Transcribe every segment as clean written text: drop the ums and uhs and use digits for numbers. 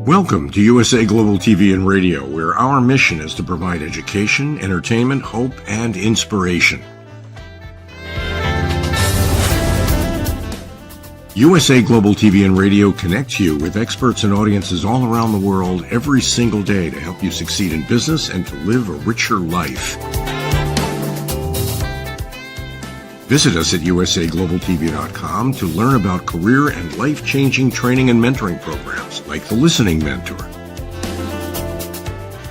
Welcome to USA Global TV and Radio, where our mission is to provide education, entertainment, hope, and inspiration. USA Global TV and Radio connects you with experts and audiences all around the world every single day to help you succeed in business and to live a richer life. Visit us at usaglobaltv.com to learn about career and life-changing training and mentoring programs like the Listening Mentor.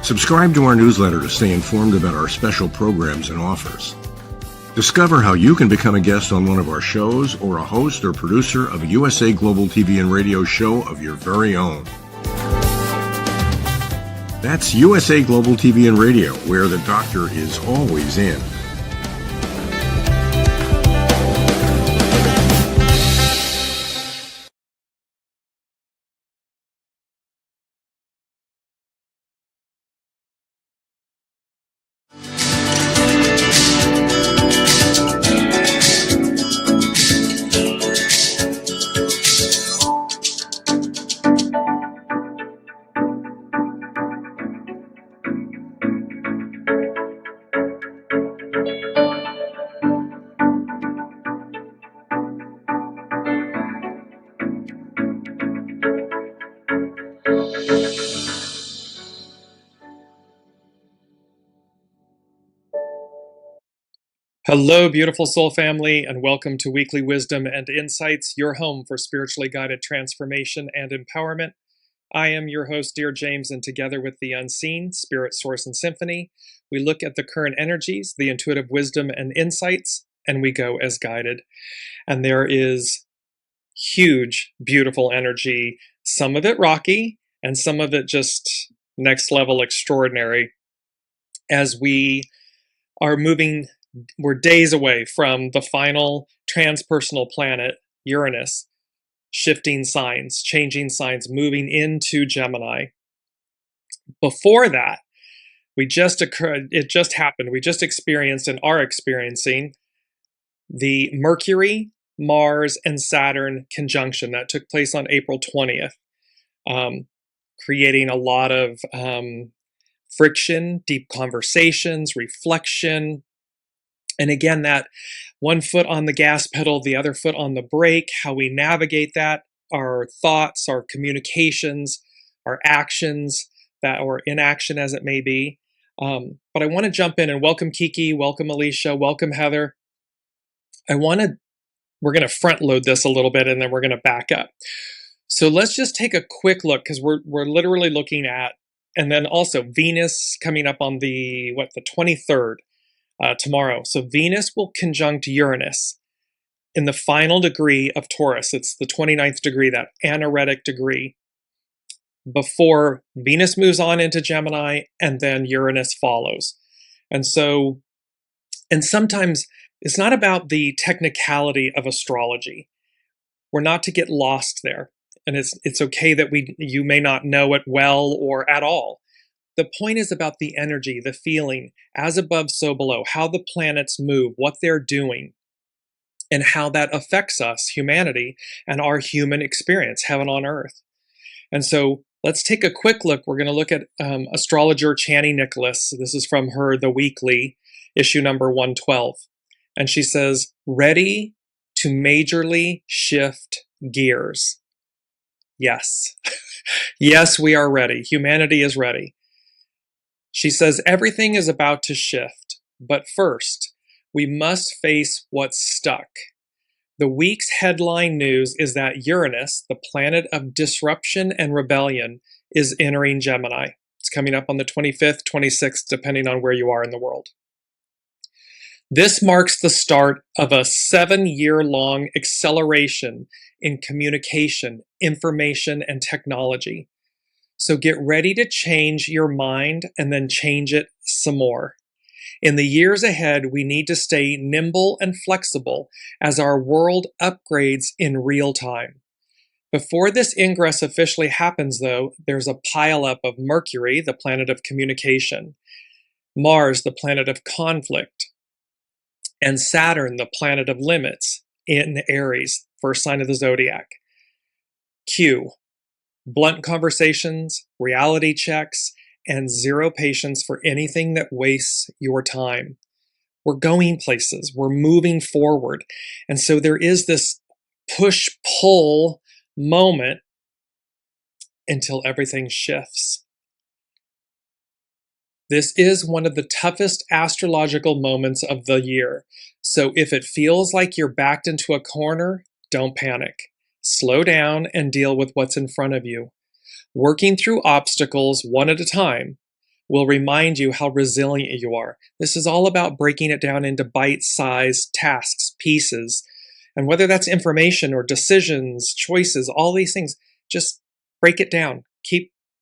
Subscribe to our newsletter to stay informed about our special programs and offers. Discover how you can become a guest on one of our shows or a host or producer of a USA Global TV and Radio show of your very own. That's USA Global TV and Radio, where the doctor is always in. Hello, beautiful soul family, and welcome to Weekly Wisdom and Insights, your home for spiritually guided transformation and empowerment. I am your host, Dearjames, and together with the unseen, Spirit, Source, and Symphony, we look at the current energies, the intuitive wisdom and insights, and we go as guided. And there is huge, beautiful energy, some of it rocky, and some of it just next level extraordinary as we are moving. We're days away from the final transpersonal planet, Uranus, shifting signs, changing signs, moving into Gemini. Before that, it just happened. We just experienced and are experiencing the Mercury, Mars, and Saturn conjunction that took place on April 20th, creating a lot of friction, deep conversations, reflection. And again, that one foot on the gas pedal, the other foot on the brake, how we navigate that, our thoughts, our communications, our actions, that or inaction as it may be. But I want to jump in and welcome Kiki, welcome Alicia, welcome Heather. We're going to front load this a little bit and then we're going to back up. So let's just take a quick look because we're literally looking at, and then also Venus coming up on the 23rd. Tomorrow. So Venus will conjunct Uranus in the final degree of Taurus. It's the 29th degree, that anaretic degree, before Venus moves on into Gemini and then Uranus follows. And sometimes it's not about the technicality of astrology. We're not to get lost there. And it's okay that you may not know it well or at all. The point is about the energy, the feeling, as above, so below, how the planets move, what they're doing, and how that affects us, humanity, and our human experience, heaven on earth. And so let's take a quick look. We're going to look at astrologer Chani Nicholas. This is from her The Weekly, issue number 112. And she says, ready to majorly shift gears. Yes. Yes, we are ready. Humanity is ready. She says everything is about to shift, but first, we must face what's stuck. The week's headline news is that Uranus, the planet of disruption and rebellion, is entering Gemini. It's coming up on the 25th, 26th, depending on where you are in the world. This marks the start of a 7-year-long acceleration in communication, information, and technology. So get ready to change your mind and then change it some more. In the years ahead, we need to stay nimble and flexible as our world upgrades in real time. Before this ingress officially happens, though, there's a pileup of Mercury, the planet of communication, Mars, the planet of conflict, and Saturn, the planet of limits, in Aries, first sign of the zodiac. Q. blunt conversations, reality checks, and zero patience for anything that wastes your time. We're going places, we're moving forward. And so there is this push-pull moment until everything shifts. This is one of the toughest astrological moments of the year. So if it feels like you're backed into a corner, don't panic. Slow down and deal with what's in front of you. Working through obstacles one at a time will remind you how resilient you are. This is all about breaking it down into bite-sized tasks, pieces, and whether that's information or decisions, choices, all these things, just break it down.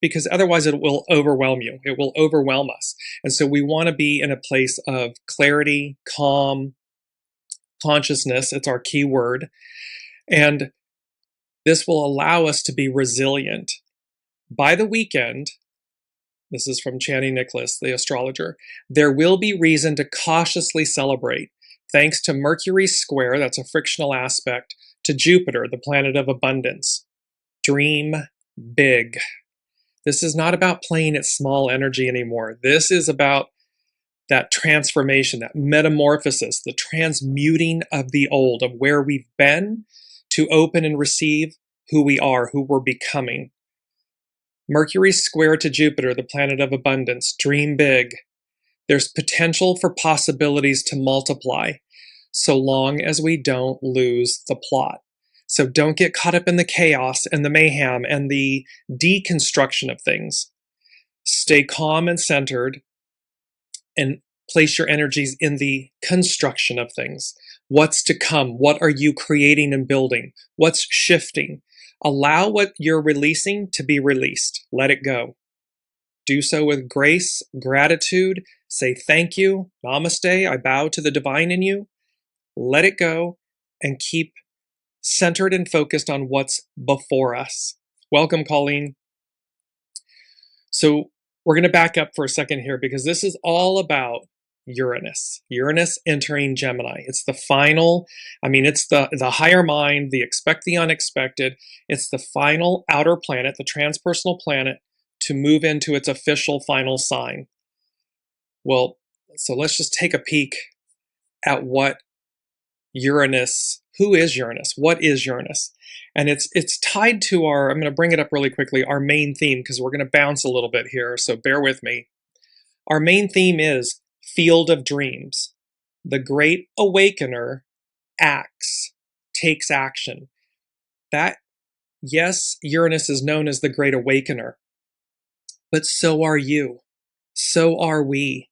Because otherwise it will overwhelm you. It will overwhelm us. And so we want to be in a place of clarity, calm, consciousness. It's our key word. And this will allow us to be resilient. By the weekend, this is from Chani Nicholas, the astrologer, there will be reason to cautiously celebrate, thanks to Mercury's square, that's a frictional aspect, to Jupiter, the planet of abundance. Dream big. This is not about playing at small energy anymore. This is about that transformation, that metamorphosis, the transmuting of the old, of where we've been, to open and receive who we are, who we're becoming. Mercury square to Jupiter, the planet of abundance. Dream big. There's potential for possibilities to multiply, so long as we don't lose the plot. So don't get caught up in the chaos and the mayhem and the deconstruction of things. Stay calm and centered and place your energies in the construction of things. What's to come? What are you creating and building? What's shifting? Allow what you're releasing to be released. Let it go. Do so with grace, gratitude. Say thank you, namaste, I bow to the divine in you. Let it go and keep centered and focused on what's before us. Welcome, Colleen. So we're going to back up for a second here because this is all about Uranus. Uranus entering Gemini. It's the final, it's the higher mind, the expect the unexpected. It's the final outer planet, the transpersonal planet, to move into its official final sign. Well, so let's just take a peek at what Uranus, who is Uranus? What is Uranus? And it's tied to our, I'm going to bring it up really quickly, our main theme, because we're going to bounce a little bit here, so bear with me. Our main theme is Field of Dreams. The Great Awakener acts, takes action. That, yes, Uranus is known as the Great Awakener, but so are you. So are we.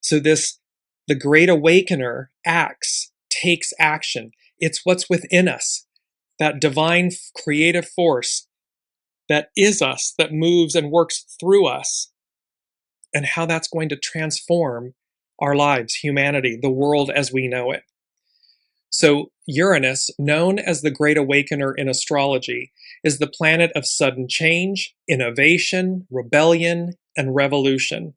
So the Great Awakener acts, takes action. It's what's within us, that divine creative force that is us, that moves and works through us, and how that's going to transform our lives, humanity, the world as we know it. So Uranus, known as the Great Awakener in astrology, is the planet of sudden change, innovation, rebellion, and revolution.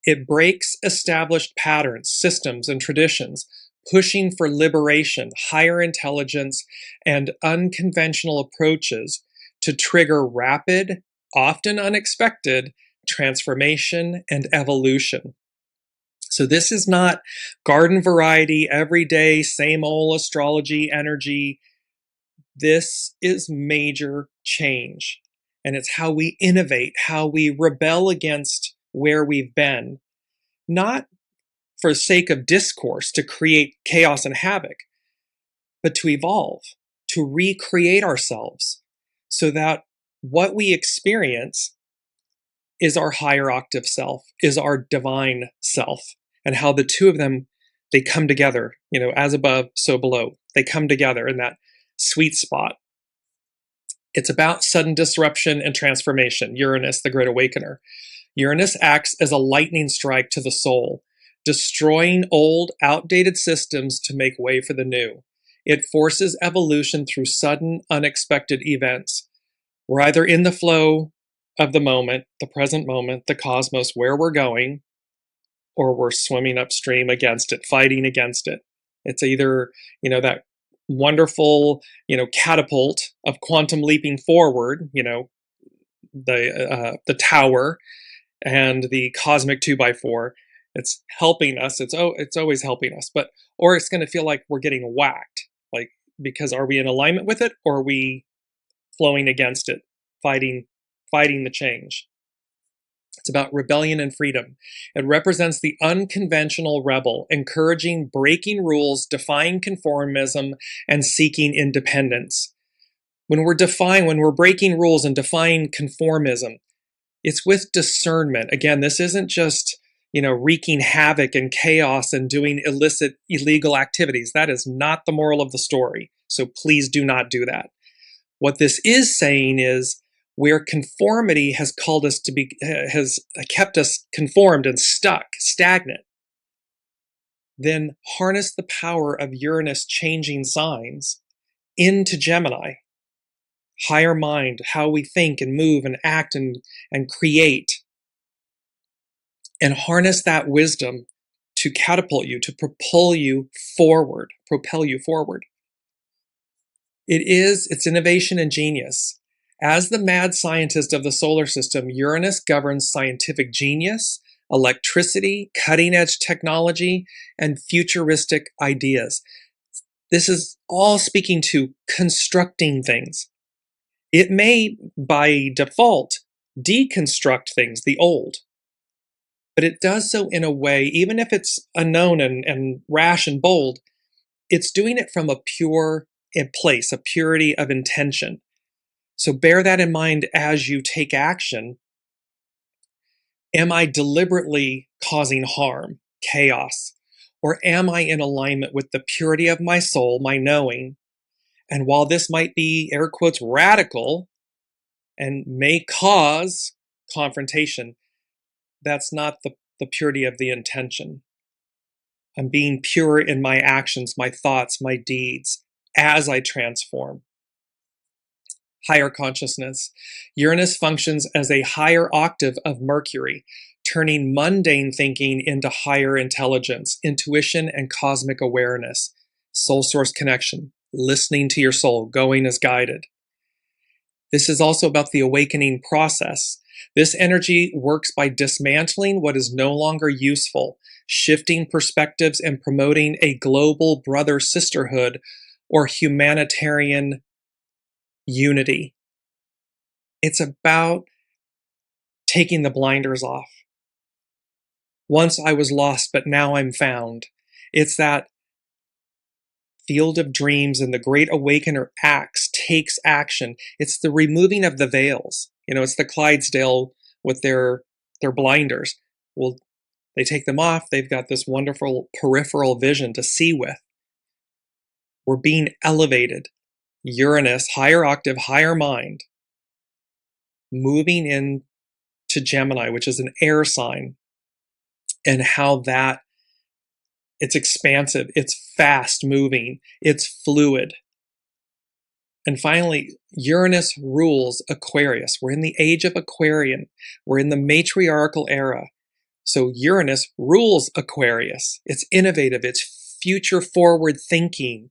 It breaks established patterns, systems, and traditions, pushing for liberation, higher intelligence, and unconventional approaches to trigger rapid, often unexpected, transformation and evolution. So this is not garden variety, everyday, same old astrology energy. This is major change. And it's how we innovate, how we rebel against where we've been. Not for the sake of discourse, to create chaos and havoc, but to evolve, to recreate ourselves so that what we experience is our higher octave self, is our divine self, and how the two of them, they come together, as above, so below. They come together in that sweet spot. It's about sudden disruption and transformation. Uranus, the Great Awakener. Uranus acts as a lightning strike to the soul, destroying old, outdated systems to make way for the new. It forces evolution through sudden, unexpected events. We're either in the flow of the moment, the present moment, the cosmos, where we're going, or we're swimming upstream against it, fighting against it. It's either, that wonderful, catapult of quantum leaping forward, the tower and the cosmic 2x4. It's helping us. It's always helping us. But or it's going to feel like we're getting whacked. Like, because are we in alignment with it, or are we flowing against it, fighting the change? It's about rebellion and freedom. It represents the unconventional rebel, encouraging breaking rules, defying conformism, and seeking independence. When we're breaking rules and defying conformism, it's with discernment. Again, this isn't just, wreaking havoc and chaos and doing illegal activities. That is not the moral of the story. So please do not do that. What this is saying is, where conformity has kept us conformed and stuck, stagnant, then harness the power of Uranus changing signs into Gemini. Higher mind, how we think and move and act and create. And harness that wisdom to catapult you, to propel you forward. It's innovation and genius. As the mad scientist of the solar system, Uranus governs scientific genius, electricity, cutting-edge technology, and futuristic ideas. This is all speaking to constructing things. It may, by default, deconstruct things, the old. But it does so in a way, even if it's unknown and rash and bold, it's doing it from a pure place, a purity of intention. So bear that in mind as you take action. Am I deliberately causing harm, chaos? Or am I in alignment with the purity of my soul, my knowing? And while this might be, air quotes, radical and may cause confrontation, that's not the purity of the intention. I'm being pure in my actions, my thoughts, my deeds, as I transform. Higher consciousness. Uranus functions as a higher octave of Mercury, turning mundane thinking into higher intelligence, intuition, and cosmic awareness, soul source connection, listening to your soul, going as guided. This is also about the awakening process. This energy works by dismantling what is no longer useful, shifting perspectives, and promoting a global brother-sisterhood or humanitarian unity. It's about taking the blinders off. Once I was lost, but now I'm found. It's that field of dreams, and the great awakener takes action. It's the removing of the veils. It's the Clydesdale with their blinders. Well, they take them off. They've got this wonderful peripheral vision to see with. We're being elevated. Uranus, higher octave, higher mind, moving into Gemini, which is an air sign, and how that it's expansive, it's fast moving, it's fluid. And finally, Uranus rules Aquarius. We're in the age of Aquarian. We're in the matriarchal era. So Uranus rules Aquarius. It's innovative, it's future forward thinking.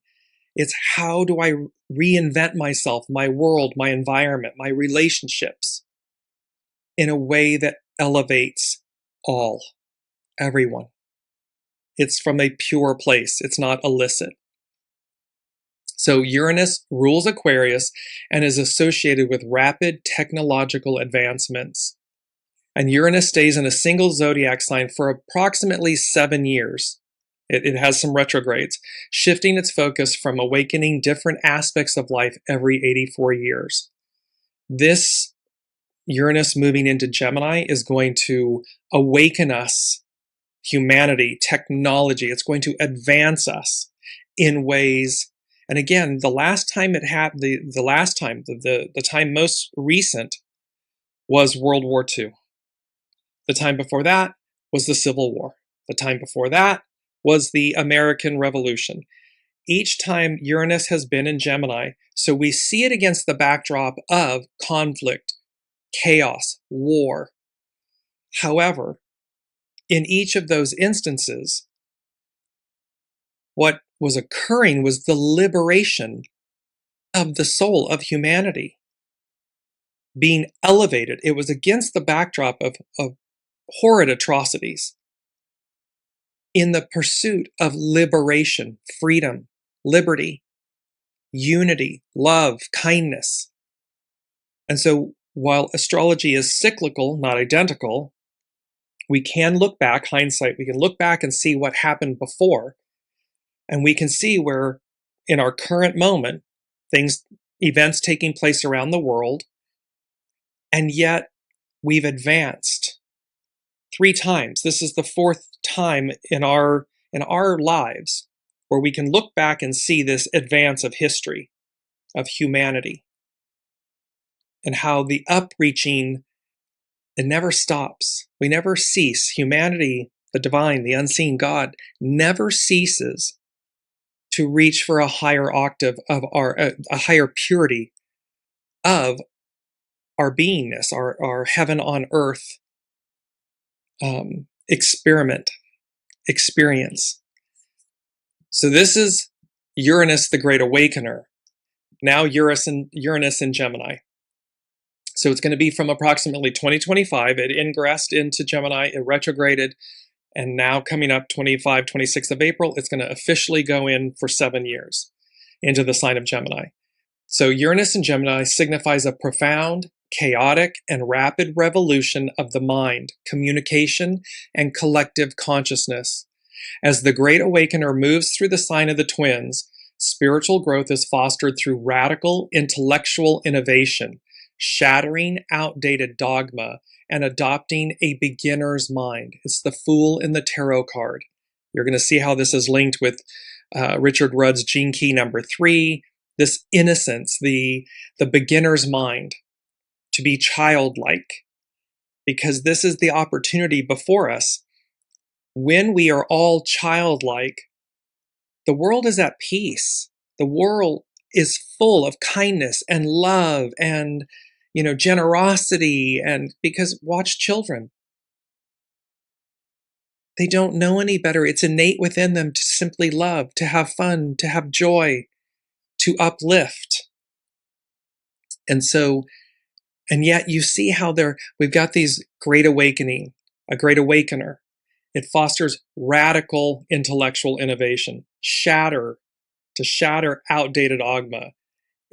It's how do I reinvent myself, my world, my environment, my relationships in a way that elevates everyone. It's from a pure place. It's not illicit. So Uranus rules Aquarius and is associated with rapid technological advancements. And Uranus stays in a single zodiac sign for approximately 7 years. It has some retrogrades, shifting its focus from awakening different aspects of life every 84 years. This Uranus moving into Gemini is going to awaken us, humanity, technology. It's going to advance us in ways. And again, the time most recent was World War II. The time before that was the Civil War. The time before that was the American Revolution. Each time Uranus has been in Gemini, so we see it against the backdrop of conflict, chaos, war. However, in each of those instances, what was occurring was the liberation of the soul of humanity. being elevated. It was against the backdrop of horrid atrocities in the pursuit of liberation, freedom, liberty, unity, love, kindness. And so while astrology is cyclical, not identical, we can look back, hindsight, we can look back and see what happened before. And we can see where in our current moment, events taking place around the world, and yet we've advanced 3 times. This is the 4th time in our lives where we can look back and see this advance of history, of humanity, and how the upreaching, it never stops. We never cease. Humanity, the divine, the unseen God, never ceases to reach for a higher octave of a higher purity of our beingness, our heaven on earth experience. So this is Uranus, the Great Awakener. Now Uranus in Gemini. So it's going to be from approximately 2025. It ingressed into Gemini, it retrograded, and now coming up 26th of April, it's going to officially go in for 7 years into the sign of Gemini. So Uranus in Gemini signifies a profound, chaotic, and rapid revolution of the mind, communication, and collective consciousness. As the Great Awakener moves through the sign of the twins, spiritual growth is fostered through radical intellectual innovation, shattering outdated dogma, and adopting a beginner's mind. It's the Fool in the Tarot card. You're going to see how this is linked with Richard Rudd's Gene Key number 3, this innocence, the beginner's mind, to be childlike, because this is the opportunity before us. When we are all childlike, the world is at peace. The world is full of kindness and love and, generosity. And because watch children, they don't know any better. It's innate within them to simply love, to have fun, to have joy, to uplift. And yet you see how we've got these great awakening, a great awakener. It fosters radical intellectual innovation, to shatter outdated dogma.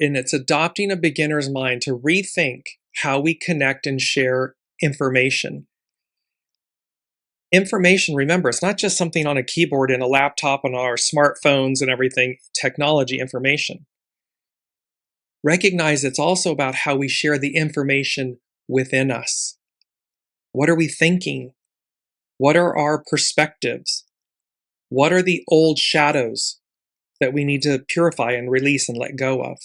And it's adopting a beginner's mind to rethink how we connect and share information. Information, remember, it's not just something on a keyboard in a laptop on our smartphones and everything, technology information. Recognize it's also about how we share the information within us. What are we thinking? What are our perspectives? What are the old shadows that we need to purify and release and let go of?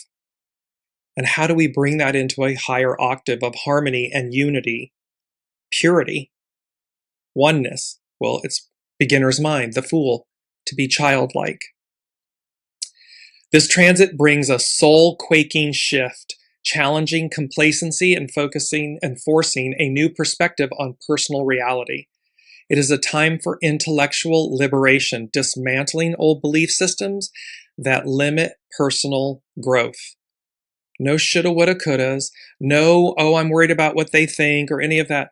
And how do we bring that into a higher octave of harmony and unity, purity, oneness? Well, it's beginner's mind, the Fool, to be childlike. This transit brings a soul-quaking shift, challenging complacency and focusing and forcing a new perspective on personal reality. It is a time for intellectual liberation, dismantling old belief systems that limit personal growth. No shoulda, woulda, couldas. No, I'm worried about what they think or any of that.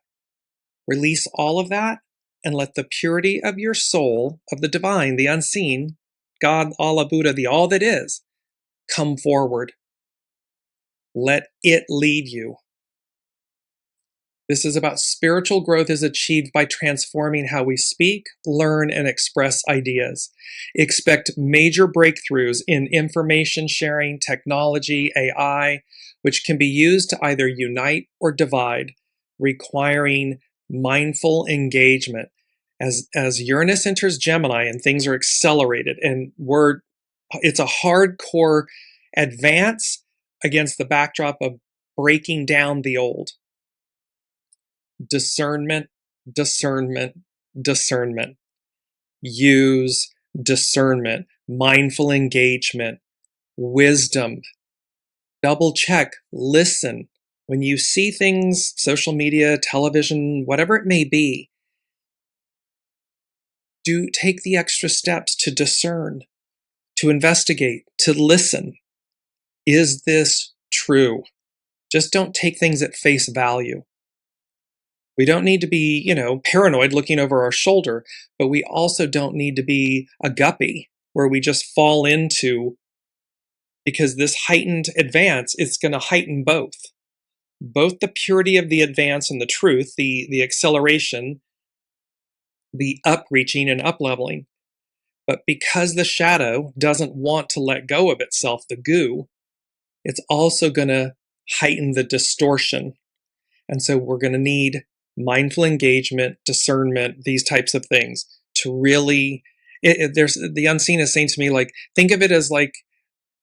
Release all of that and let the purity of your soul, of the divine, the unseen, God, Allah, Buddha, the all that is, come forward. Let it lead you. This is about spiritual growth is achieved by transforming how we speak, learn, and express ideas. Expect major breakthroughs in information sharing, technology, AI, which can be used to either unite or divide, requiring mindful engagement. As Uranus enters Gemini and things are accelerated, and it's a hardcore advance against the backdrop of breaking down the old. Discernment, discernment, discernment. Use discernment, mindful engagement, wisdom. Double check, listen. When you see things, social media, television, whatever it may be, do take the extra steps to discern, to investigate, to listen. Is this true? Just don't take things at face value. We don't need to be, paranoid looking over our shoulder, but we also don't need to be a guppy where we just fall into, because this heightened advance is going to heighten both the purity of the advance and the truth, the acceleration, the upreaching and upleveling. But because the shadow doesn't want to let go of itself, the goo, it's also going to heighten the distortion. And so we're going to need mindful engagement, discernment, these types of things to really, there's the unseen is saying to me, like, think of it as like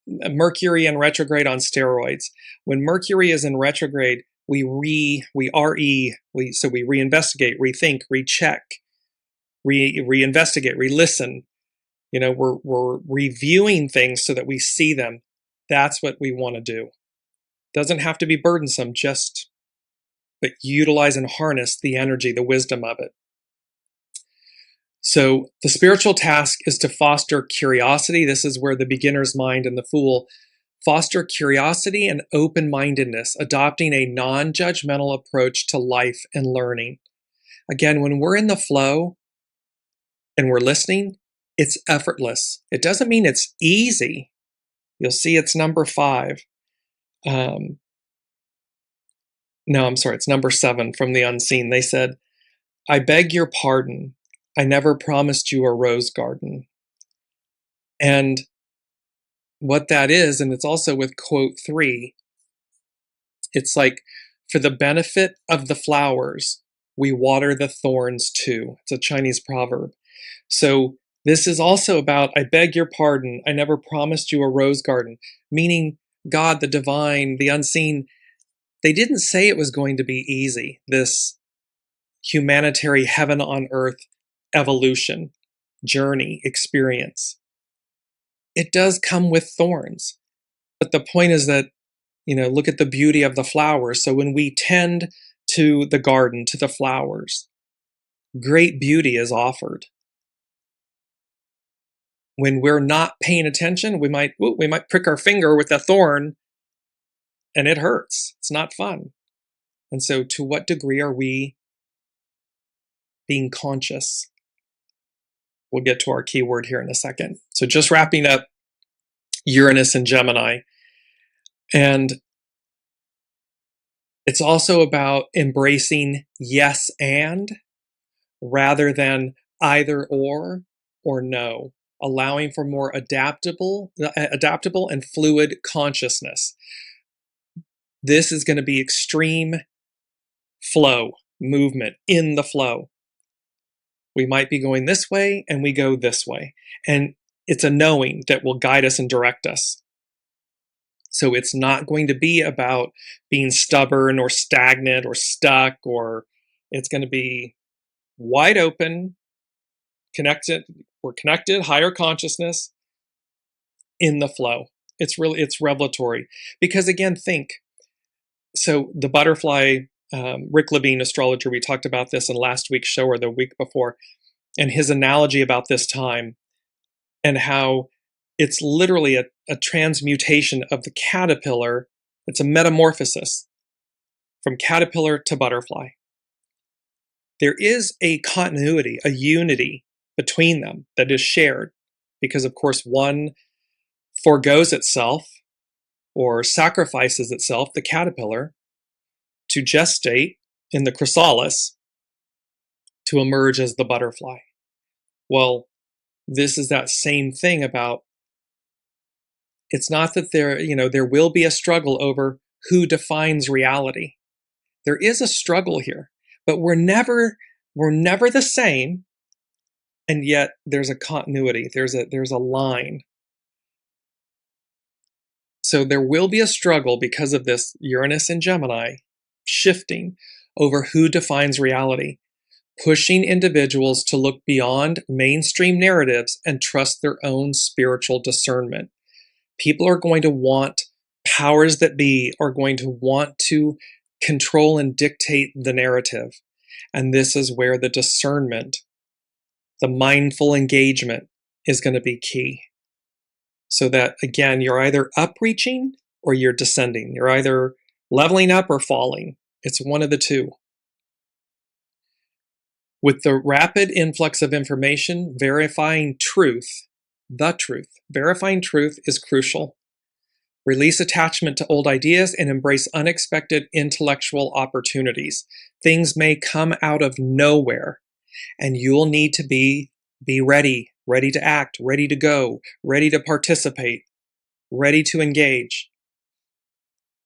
Mercury in retrograde on steroids. When Mercury is in retrograde, we reinvestigate, rethink, recheck, reinvestigate, re-listen. We're reviewing things so that we see them. That's what we want to do. Doesn't have to be burdensome, but utilize and harness the energy, the wisdom of it. So the spiritual task is to foster curiosity. This is where the beginner's mind and the fool foster curiosity and open-mindedness, adopting a non-judgmental approach to life and learning. Again, when we're in the flow and we're listening, it's effortless. It doesn't mean it's easy. You'll see it's number 5. No, I'm sorry, it's number 7 from the unseen. They said, I beg your pardon. I never promised you a rose garden. And what that is, and it's also with quote 3, it's like, for the benefit of the flowers, we water the thorns too. It's a Chinese proverb. So this is also about, I beg your pardon, I never promised you a rose garden, meaning God, the divine, the unseen, they didn't say it was going to be easy, this humanitarian heaven on earth evolution, journey, experience. It does come with thorns. But the point is that, look at the beauty of the flowers. So when we tend to the garden, to the flowers, great beauty is offered. When we're not paying attention, we might prick our finger with a thorn and it hurts. It's not fun. And so to what degree are we being conscious? We'll get to our keyword here in a second. So just wrapping up Uranus and Gemini. And it's also about embracing yes and rather than either or no, allowing for more adaptable and fluid consciousness. This is going to be extreme flow, movement in the flow. We might be going this way and we go this way. And it's a knowing that will guide us and direct us. So it's not going to be about being stubborn or stagnant or stuck, or it's going to be wide open, connected. We're connected, higher consciousness in the flow. It's revelatory. Because again, think, so the butterfly, Rick Levine, astrologer, we talked about this in last week's show or the week before, and his analogy about this time and how it's literally a transmutation of the caterpillar. It's a metamorphosis from caterpillar to butterfly. There is a continuity, a unity between them that is shared because, of course, one forgoes itself or sacrifices itself, the caterpillar, to gestate in the chrysalis to emerge as the butterfly. Well, this is that same thing about, it's not that there will be a struggle over who defines reality. There is a struggle here, but we're never the same, and yet there's a continuity. There's a line. So there will be a struggle because of this Uranus and Gemini shifting over who defines reality, pushing individuals to look beyond mainstream narratives and trust their own spiritual discernment. People are going to want, powers that be are going to want to control and dictate the narrative. And this is where the discernment, the mindful engagement is going to be key. So that, again, you're either upreaching or you're descending. You're either Leveling up or falling. It's one of the two. With the rapid influx of information, verifying truth is crucial. Release attachment to old ideas and embrace unexpected intellectual opportunities. Things may come out of nowhere, and you'll need to be ready to act, ready to go, ready to participate, ready to engage.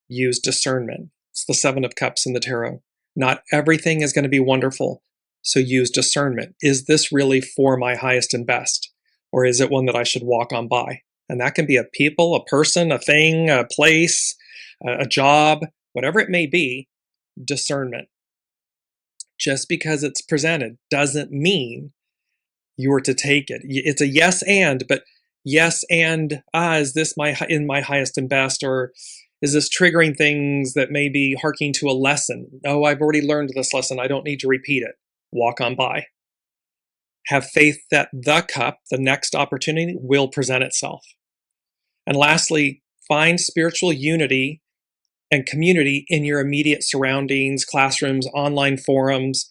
Use discernment. It's the Seven of Cups in the tarot. Not everything is going to be wonderful, so use discernment. Is this really for my highest and best, or is it one that I should walk on by? And that can be a people, a person, a thing, a place, a job, whatever it may be. Discernment. Just because it's presented doesn't mean you are to take it. It's a yes and, but yes and, is this in my highest and best, or is this triggering things that may be harking to a lesson? Oh, I've already learned this lesson. I don't need to repeat it. Walk on by. Have faith that the cup, the next opportunity, will present itself. And lastly, find spiritual unity and community in your immediate surroundings, classrooms, online forums.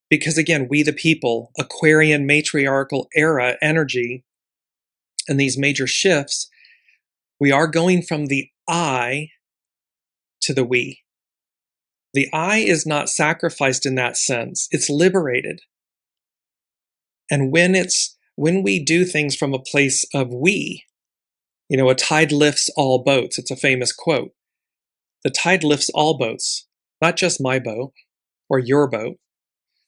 Because again, we the people, Aquarian matriarchal era energy, and these major shifts, we are going from the I to the we. The I is not sacrificed in that sense. It's liberated. And when we do things from a place of we, a tide lifts all boats. It's a famous quote. The tide lifts all boats, not just my boat or your boat.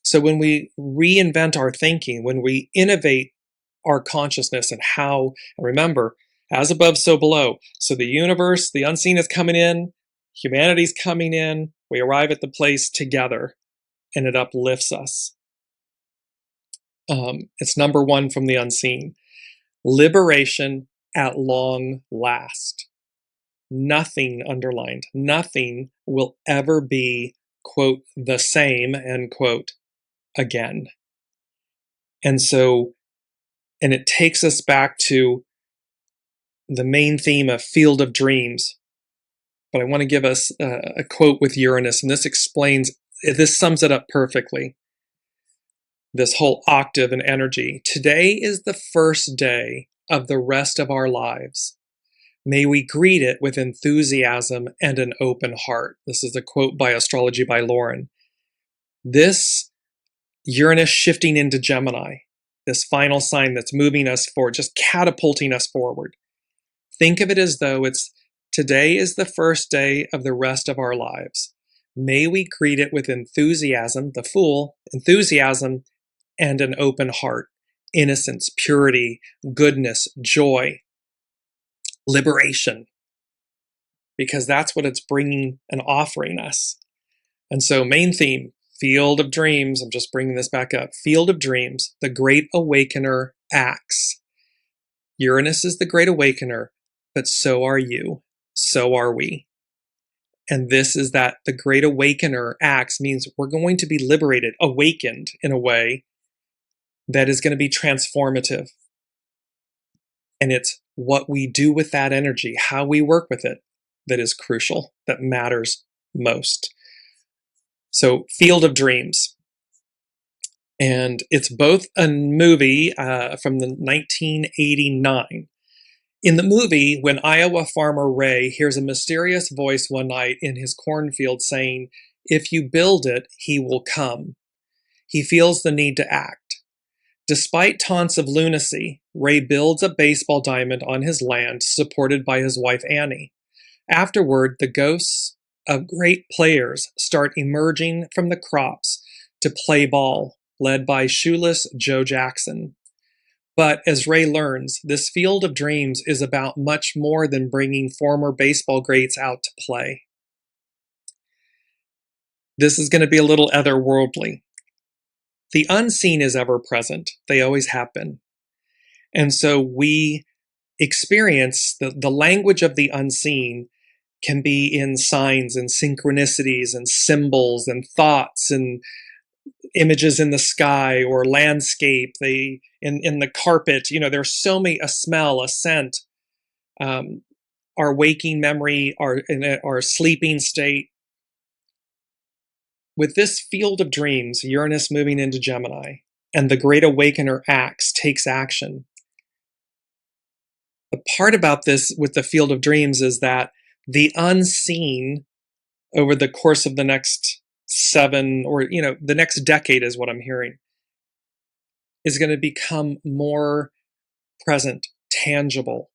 So when we reinvent our thinking, when we innovate our consciousness and how, and remember, as above, so below. So the universe, the unseen is coming in, humanity's coming in, we arrive at the place together, and it uplifts us. It's number one from the unseen. Liberation at long last. Nothing, underlined, nothing will ever be, quote, the same, end quote, again. And it takes us back to the main theme of Field of Dreams. But I want to give us a quote with Uranus, and this sums it up perfectly. This whole octave and energy. Today is the first day of the rest of our lives. May we greet it with enthusiasm and an open heart. This is a quote by Astrology by Lauren. This Uranus shifting into Gemini, this final sign that's moving us forward, just catapulting us forward. Think of it as though today is the first day of the rest of our lives. May we greet it with enthusiasm, the Fool, enthusiasm, and an open heart, innocence, purity, goodness, joy, liberation, because that's what it's bringing and offering us. And so main theme, Field of Dreams, I'm just bringing this back up. Field of Dreams, the Great Awakener acts. Uranus is the Great Awakener, but so are you, so are we. And this is that the Great Awakener acts means we're going to be liberated, awakened in a way that is going to be transformative. And it's what we do with that energy, how we work with it, that is crucial, that matters most. So, Field of Dreams. And it's both a movie from the 1989. In the movie, when Iowa farmer Ray hears a mysterious voice one night in his cornfield saying, "If you build it, he will come," he feels the need to act. Despite taunts of lunacy, Ray builds a baseball diamond on his land, supported by his wife Annie. Afterward, the ghosts of great players start emerging from the crops to play ball, led by shoeless Joe Jackson. But as Ray learns, this Field of Dreams is about much more than bringing former baseball greats out to play. This is going to be a little otherworldly. The unseen is ever present. They always have been. And so we experience the language of the unseen can be in signs and synchronicities and symbols and thoughts and images in the sky or landscape, in the carpet. There's so many, a smell, a scent. our waking memory, our sleeping state. With this field of dreams, Uranus moving into Gemini, and the Great Awakener takes action. The part about this with the field of dreams is that the unseen over the course of the next 7 or the next decade is what I'm hearing, is going to become more present, tangible,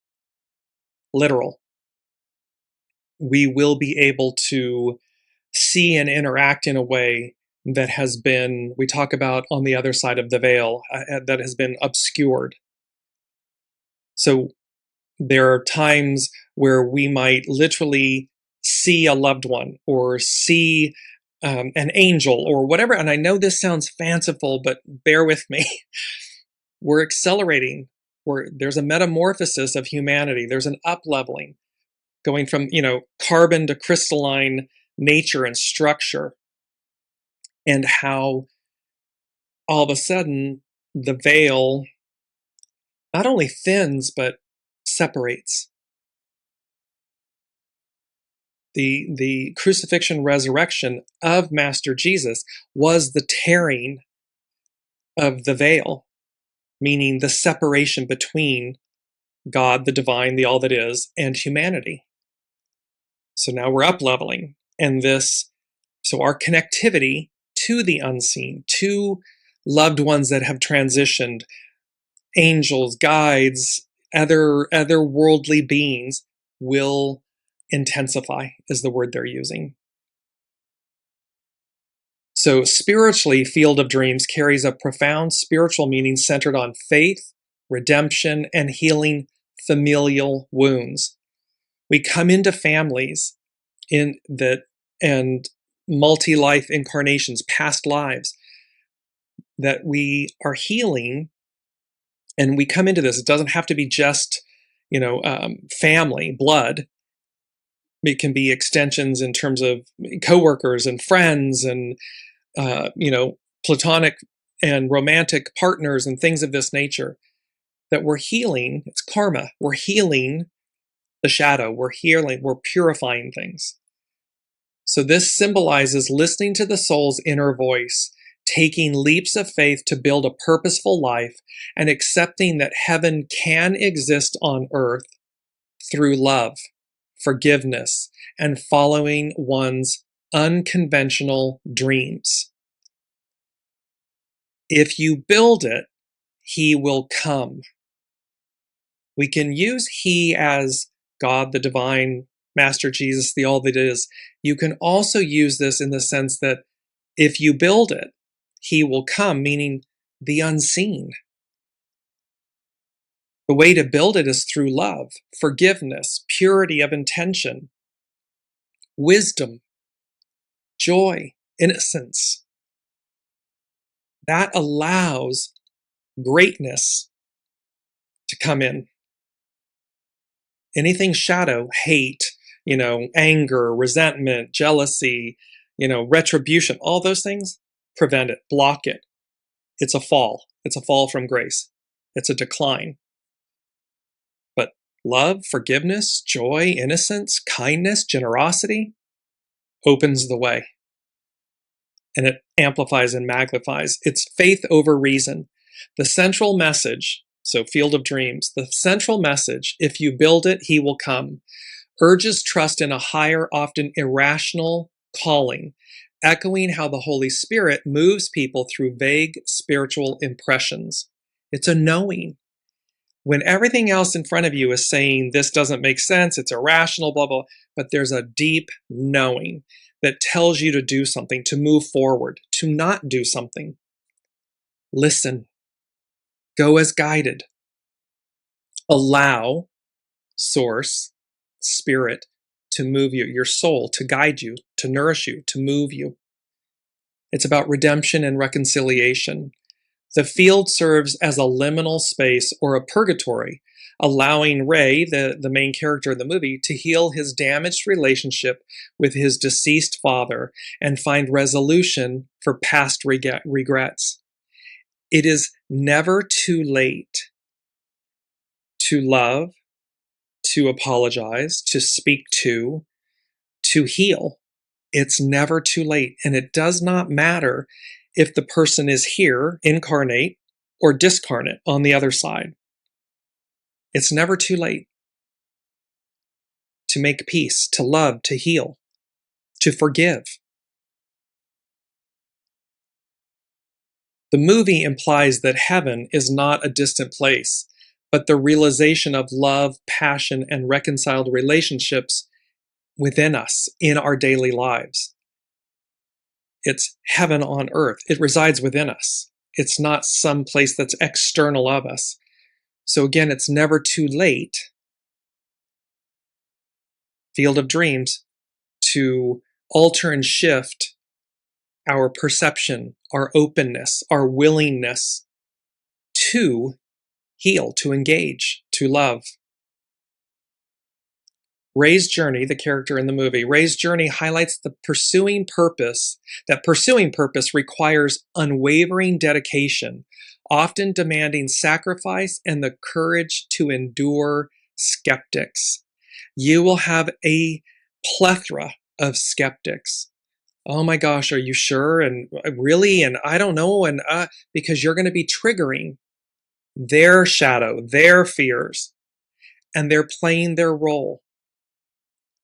literal. We will be able to see and interact in a way that has been, we talk about on the other side of the veil, that has been obscured. So there are times where we might literally see a loved one or see an angel or whatever. And I know this sounds fanciful, but bear with me. We're accelerating. There's a metamorphosis of humanity. There's an up-leveling, going from carbon to crystalline nature and structure, and how all of a sudden the veil not only thins but separates. The crucifixion resurrection of Master Jesus was the tearing of the veil, meaning the separation between God, the divine, the all that is, and humanity. So now we're up leveling, and so our connectivity to the unseen, to loved ones that have transitioned, angels, guides, other worldly beings, will intensify, is the word they're using. So spiritually, Field of Dreams carries a profound spiritual meaning centered on faith, redemption, and healing familial wounds. We come into families and multi-life incarnations, past lives, that we are healing, and we come into this. It doesn't have to be just family, blood. It can be extensions in terms of coworkers and friends and platonic and romantic partners and things of this nature, that we're healing. It's karma. We're healing the shadow. We're purifying things. So this symbolizes listening to the soul's inner voice, taking leaps of faith to build a purposeful life, and accepting that heaven can exist on earth through love, forgiveness, and following one's unconventional dreams. If you build it, he will come. We can use he as God, the divine, Master Jesus, the all that is. You can also use this in the sense that if you build it, he will come, meaning the unseen. The way to build it is through love, forgiveness, purity of intention, wisdom, joy, innocence. That allows greatness to come in. Anything shadow, hate, anger, resentment, jealousy, retribution, all those things, prevent it, block it. It's a fall. It's a fall from grace. It's a decline. But love, forgiveness, joy, innocence, kindness, generosity opens the way. And it amplifies and magnifies. It's faith over reason. The central message, so Field of Dreams, the central message, if you build it, he will come, urges trust in a higher, often irrational calling, echoing how the Holy Spirit moves people through vague spiritual impressions. It's a knowing. When everything else in front of you is saying, this doesn't make sense, it's irrational, blah, blah, but there's a deep knowing that tells you to do something, to move forward, to not do something. Listen. Go as guided. Allow Source, Spirit, to move you, your soul, to guide you, to nourish you, to move you. It's about redemption and reconciliation. The field serves as a liminal space or a purgatory, allowing Ray, the main character in the movie, to heal his damaged relationship with his deceased father and find resolution for past regrets. It is never too late to love, to apologize, to speak to heal. It's never too late. And it does not matter if the person is here, incarnate, or discarnate on the other side. It's never too late to make peace, to love, to heal, to forgive. The movie implies that heaven is not a distant place, but the realization of love, passion, and reconciled relationships within us in our daily lives. It's heaven on earth. It resides within us. It's not some place that's external of us. So again, it's never too late, field of dreams, to alter and shift our perception, our openness, our willingness to heal, to engage, to love. Ray's journey, the character in the movie, Ray's journey highlights that pursuing purpose requires unwavering dedication, often demanding sacrifice and the courage to endure skeptics. You will have a plethora of skeptics. Oh my gosh, are you sure? And really? And I don't know. And because you're going to be triggering their shadow, their fears, and they're playing their role.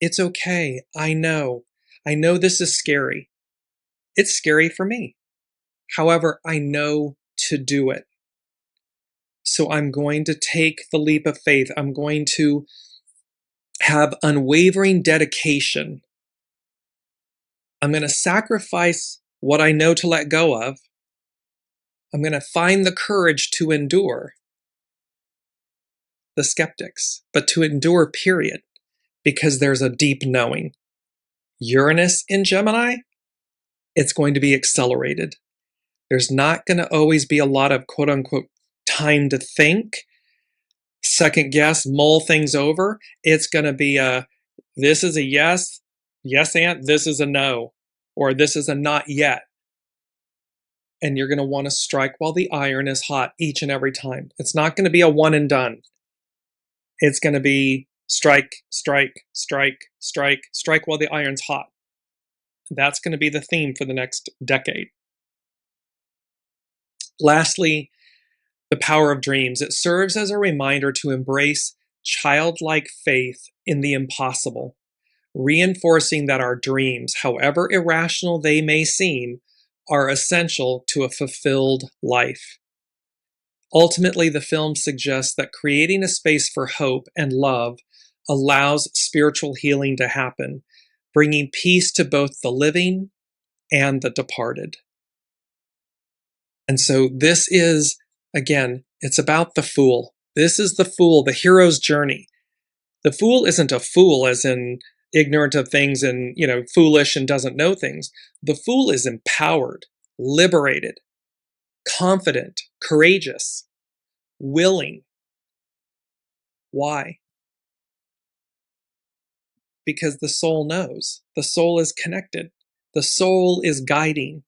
It's okay. I know this is scary. It's scary for me. However, I know to do it. So I'm going to take the leap of faith. I'm going to have unwavering dedication. I'm going to sacrifice what I know to let go of. I'm going to find the courage to endure the skeptics, but to endure, period, because there's a deep knowing. Uranus in Gemini, it's going to be accelerated. There's not going to always be a lot of quote unquote time to think, second guess, mull things over. It's going to be this is a yes, and this is a no, or this is a not yet. And you're going to want to strike while the iron is hot each and every time. It's not going to be a one and done. It's going to be strike, strike, strike, strike, strike while the iron's hot. That's going to be the theme for the next decade. Lastly, the power of dreams. It serves as a reminder to embrace childlike faith in the impossible, reinforcing that our dreams, however irrational they may seem, are essential to a fulfilled life. Ultimately, the film suggests that creating a space for hope and love allows spiritual healing to happen, bringing peace to both the living and the departed. And so this is, again, it's about the fool. This is the fool, the hero's journey. The fool isn't a fool as in ignorant of things and, foolish and doesn't know things. The fool is empowered, liberated, confident, courageous, willing. Why? Because the soul knows. The soul is connected. The soul is guiding.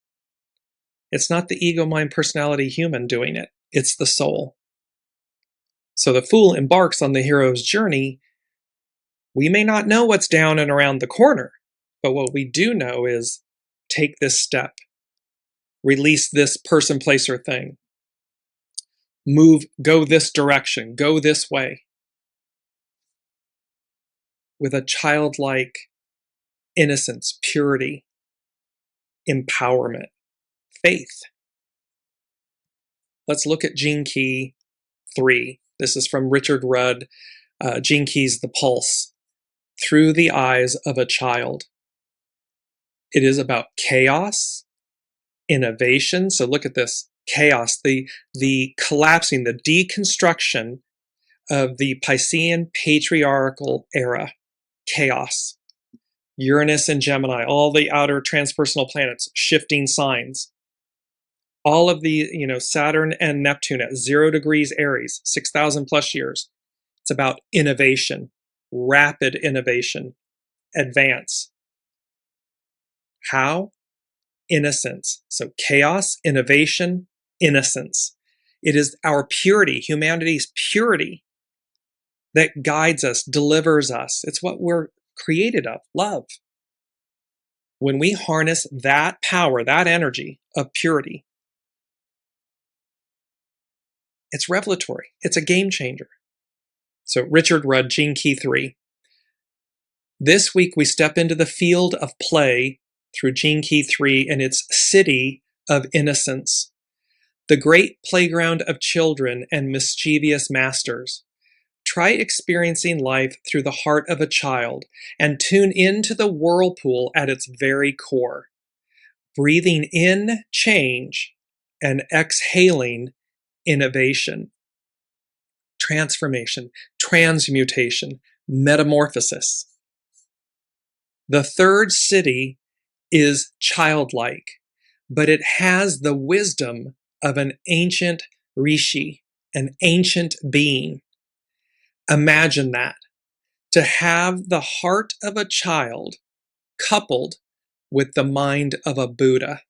It's not the ego, mind, personality, human doing it. It's the soul. So the fool embarks on the hero's journey. We may not know what's down and around the corner, but what we do know is take this step, release this person, place, or thing, move, go this direction, go this way, with a childlike innocence, purity, empowerment, faith. Let's look at Gene Key 3. This is from Richard Rudd, Gene Key's The Pulse. Through the eyes of a child. It is about chaos, innovation. So look at this, chaos, the collapsing, the deconstruction of the Piscean patriarchal era, chaos. Uranus and Gemini, all the outer transpersonal planets, shifting signs. All of the, Saturn and Neptune at 0 degrees Aries, 6,000 plus years. It's about innovation. Rapid innovation, advance. How? Innocence. So chaos, innovation, innocence. It is our purity, humanity's purity, that guides us, delivers us. It's what we're created of, love. When we harness that power, that energy of purity, it's revelatory. It's a game changer. So Richard Rudd, Gene Key 3. This week we step into the field of play through Gene Key 3 and its city of innocence, the great playground of children and mischievous masters. Try experiencing life through the heart of a child and tune into the whirlpool at its very core, breathing in change and exhaling innovation, transformation, transmutation, metamorphosis. The third city is childlike, but it has the wisdom of an ancient rishi, an ancient being. Imagine that, to have the heart of a child coupled with the mind of a Buddha.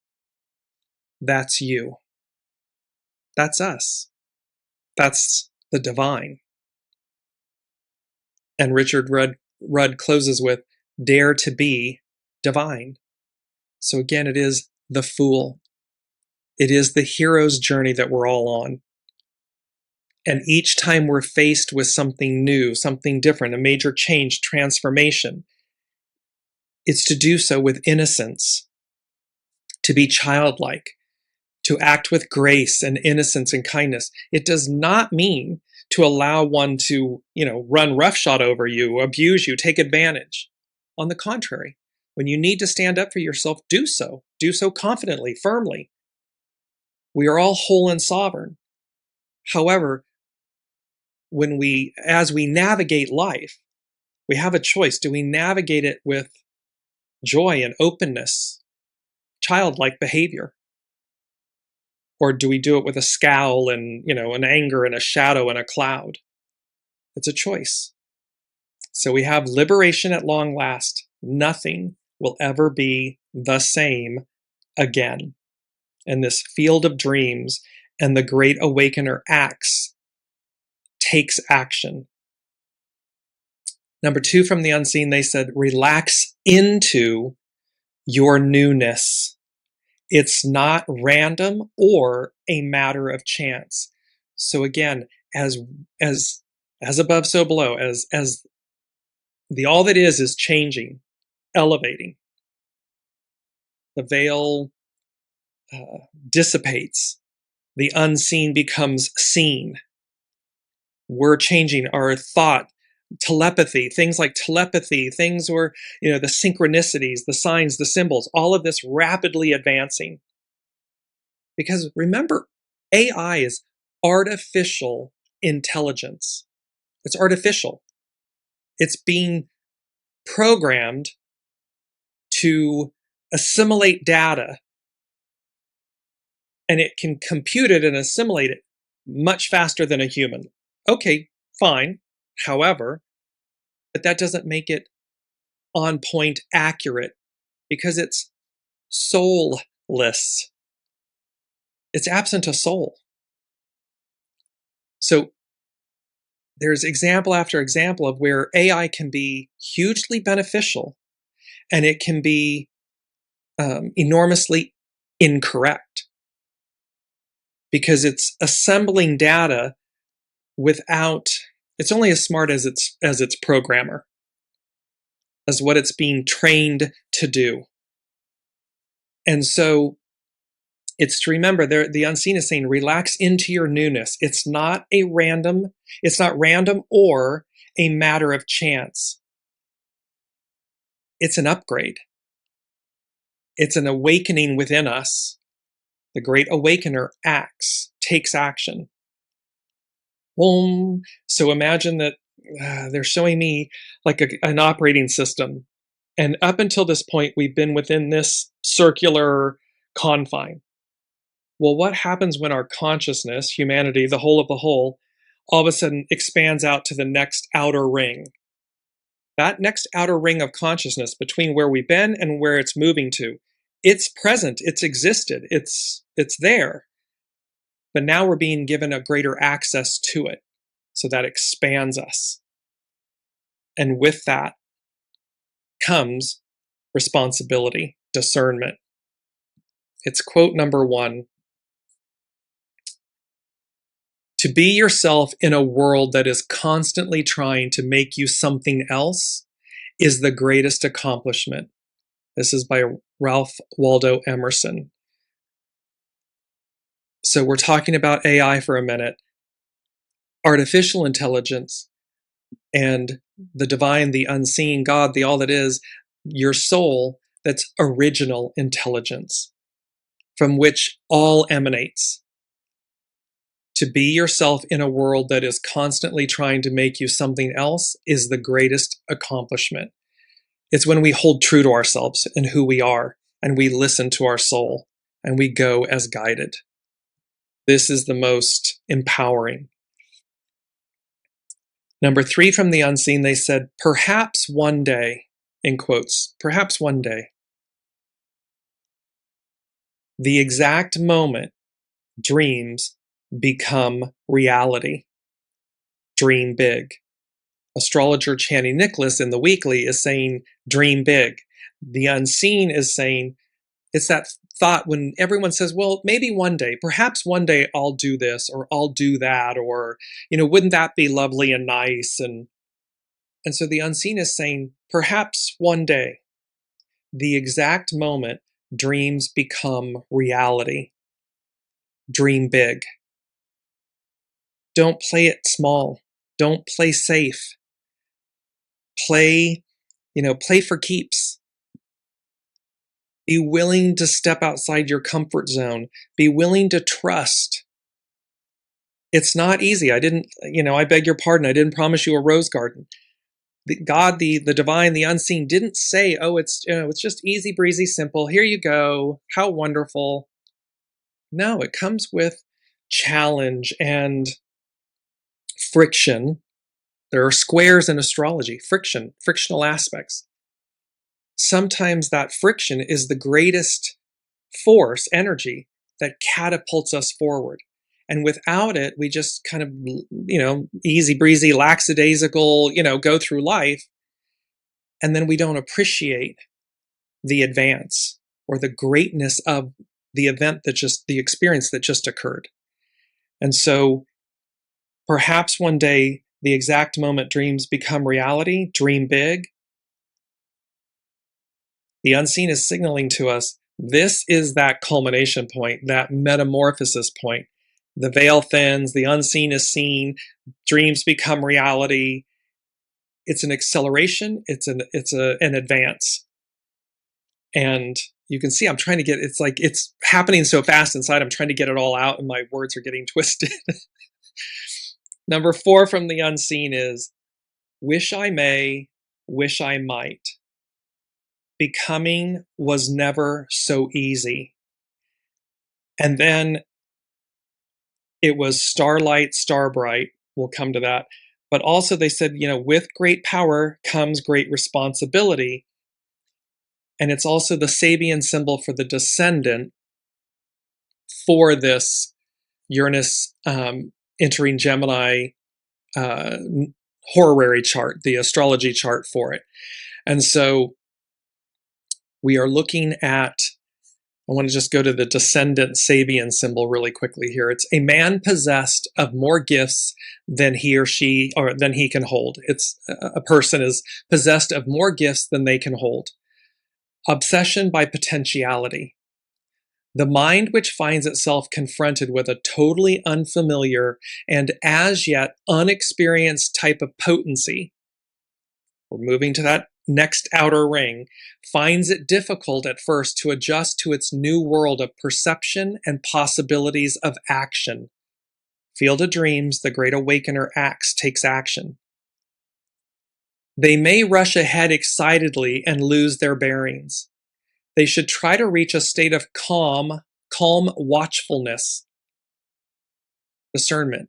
That's you. That's us. That's the divine. And Richard Rudd closes with, dare to be divine. So again, it is the fool. It is the hero's journey that we're all on. And each time we're faced with something new, something different, a major change, transformation, it's to do so with innocence, to be childlike, to act with grace and innocence and kindness. It does not mean to allow one to, run roughshod over you, abuse you, take advantage. On the contrary, when you need to stand up for yourself, do so. Do so confidently, firmly. We are all whole and sovereign. However, as we navigate life, we have a choice. Do we navigate it with joy and openness, childlike behavior? Or do we do it with a scowl and, an anger and a shadow and a cloud? It's a choice. So we have liberation at long last. Nothing will ever be the same again. And this field of dreams and the great awakener takes action. Number 2 from the unseen, they said, relax into your newness. It's not random or a matter of chance. So again, as above, so below, as the all that is changing, elevating. The veil dissipates. The unseen becomes seen. We're changing our thought, telepathy, things like telepathy, things where, the synchronicities, the signs, the symbols, all of this rapidly advancing. Because remember, AI is artificial intelligence. It's artificial. It's being programmed to assimilate data, and it can compute it and assimilate it much faster than a human. Okay, fine. However, but that doesn't make it on point accurate because it's soulless. It's absent of soul. So there's example after example of where AI can be hugely beneficial and it can be enormously incorrect because it's assembling data without, it's only as smart as its programmer, as what it's being trained to do. And so it's to remember, the unseen is saying, relax into your newness. It's not random or a matter of chance. It's an upgrade. It's an awakening within us. The great awakener takes action. Boom. So imagine that they're showing me like an operating system. And up until this point, we've been within this circular confine. Well, what happens when our consciousness, humanity, the whole of the whole, all of a sudden expands out to the next outer ring? That next outer ring of consciousness between where we've been and where it's moving to, it's present, it's existed, it's there. But now we're being given a greater access to it. So that expands us. And with that comes responsibility, discernment. It's quote number 1. To be yourself in a world that is constantly trying to make you something else is the greatest accomplishment. This is by Ralph Waldo Emerson. So we're talking about AI for a minute. Artificial intelligence and the divine, the unseen, God, the all that is, your soul, that's original intelligence from which all emanates. To be yourself in a world that is constantly trying to make you something else is the greatest accomplishment. It's when we hold true to ourselves and who we are, and we listen to our soul, and we go as guided. This is the most empowering. Number 3 from the unseen, they said, perhaps one day, in quotes, perhaps one day, the exact moment dreams become reality. Dream big. Astrologer Channing Nicholas in the weekly is saying, dream big. The unseen is saying, it's that thought when everyone says, well, maybe one day, perhaps one day I'll do this or I'll do that, or, wouldn't that be lovely and nice? And so the unseen is saying, perhaps one day, the exact moment dreams become reality. Dream big. Don't play it small. Don't play safe. Play for keeps. Be willing to step outside your comfort zone. Be willing to trust. It's not easy. I beg your pardon. I didn't promise you a rose garden. God, the divine, the unseen didn't say, oh, it's just easy breezy, simple. Here you go. How wonderful. No, it comes with challenge and friction. There are squares in astrology, frictional aspects. Sometimes that friction is the greatest force, energy, that catapults us forward. And without it, we just kind of, easy breezy, lackadaisical, go through life. And then we don't appreciate the advance or the greatness of the event the experience that just occurred. And so perhaps one day, the exact moment dreams become reality, dream big. The unseen is signaling to us, this is that culmination point, that metamorphosis point. The veil thins, the unseen is seen, dreams become reality. It's an acceleration, it's an advance. And you can see I'm trying to get, it's happening so fast inside, I'm trying to get it all out and my words are getting twisted. Number 4 from the unseen is, wish I may, wish I might. Becoming was never so easy. And then it was starlight, starbright. We'll come to that. But also they said, with great power comes great responsibility. And it's also the Sabian symbol for the descendant for this Uranus entering Gemini horary chart, the astrology chart for it. And so we are looking at, I want to just go to the descendant Sabian symbol really quickly here. It's a man possessed of more gifts than he or she, or than he can hold. It's a person is possessed of more gifts than they can hold. Obsession by potentiality. The mind which finds itself confronted with a totally unfamiliar and as yet unexperienced type of potency, we're moving to that next outer ring, finds it difficult at first to adjust to its new world of perception and possibilities of action. Field of Dreams, the great Awakener takes action. They may rush ahead excitedly and lose their bearings. They should try to reach a state of calm watchfulness, discernment,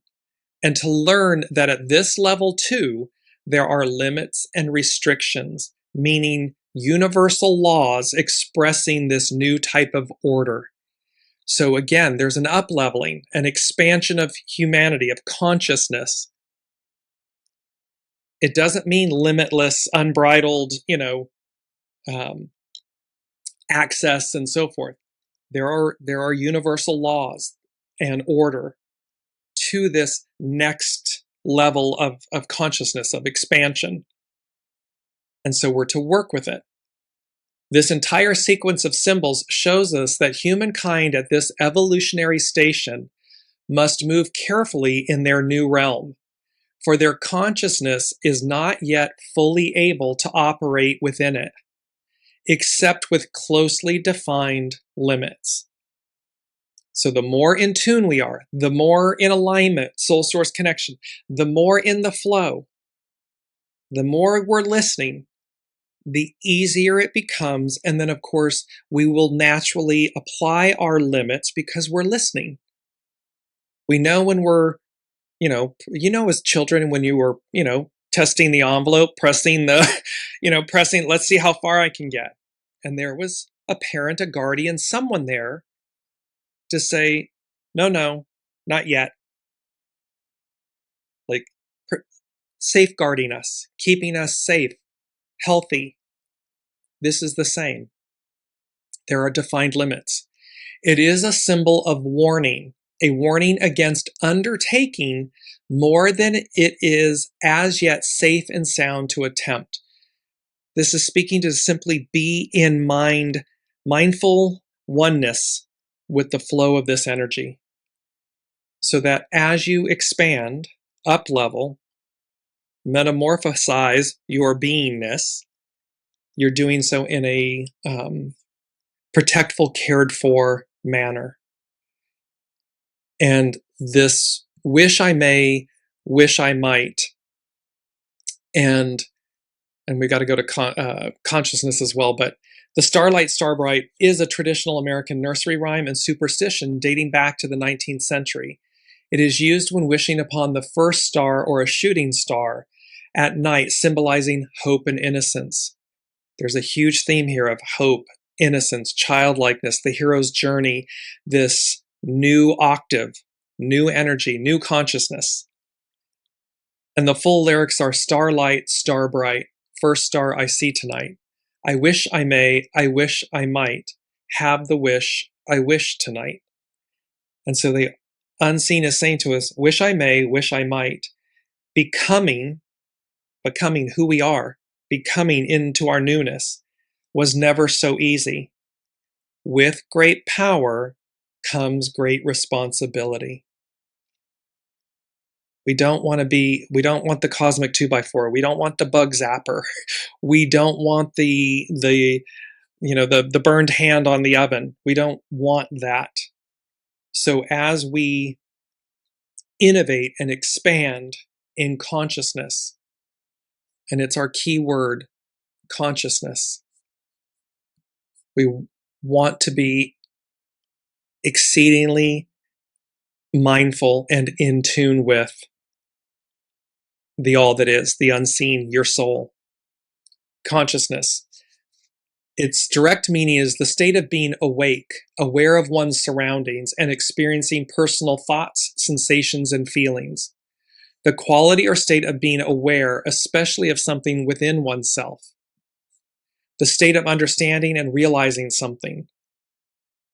and to learn that at this level too, there are limits and restrictions, meaning universal laws expressing this new type of order. So again, there's an up-leveling, an expansion of humanity, of consciousness. It doesn't mean limitless, unbridled, access and so forth. There are universal laws and order to this next level of consciousness, of expansion. And so we're to work with it. This entire sequence of symbols shows us that humankind at this evolutionary station must move carefully in their new realm, for their consciousness is not yet fully able to operate within it, except with closely defined limits. So the more in tune we are, the more in alignment, soul source connection, the more in the flow, the more we're listening, the easier it becomes. And then, of course, we will naturally apply our limits because we're listening. We know when we're, as children, when you were, testing the envelope, pressing the, pressing, let's see how far I can get. And there was a parent, a guardian, someone there to say, no, not yet. Like safeguarding us, keeping us safe, healthy. This is the same. There are defined limits. It is a symbol of warning, a warning against undertaking more than it is as yet safe and sound to attempt. This is speaking to simply be in mindful oneness with the flow of this energy, so that as you expand, up level, metamorphosize your beingness, you're doing so in a protectful, cared for manner. And this wish I may, wish I might, and we got to go to consciousness as well, but the Starlight Starbright is a traditional American nursery rhyme and superstition dating back to the 19th century. It is used when wishing upon the first star or a shooting star at night, symbolizing hope and innocence. There's a huge theme here of hope, innocence, childlikeness, the hero's journey, this new octave, new energy, new consciousness. And the full lyrics are starlight, starbright, first star I see tonight. I wish I may, I wish I might, have the wish I wish tonight. And so the unseen is saying to us, wish I may, wish I might, becoming who we are, becoming into our newness, was never so easy. With great power comes great responsibility. We don't want the cosmic 2x4. We don't want the bug zapper. We don't want the burned hand on the oven. We don't want that. So as we innovate and expand in consciousness, and it's our key word, consciousness, we want to be exceedingly mindful and in tune with the all that is, the unseen, your soul. Consciousness. Its direct meaning is the state of being awake, aware of one's surroundings, and experiencing personal thoughts, sensations, and feelings. The quality or state of being aware, especially of something within oneself. The state of understanding and realizing something.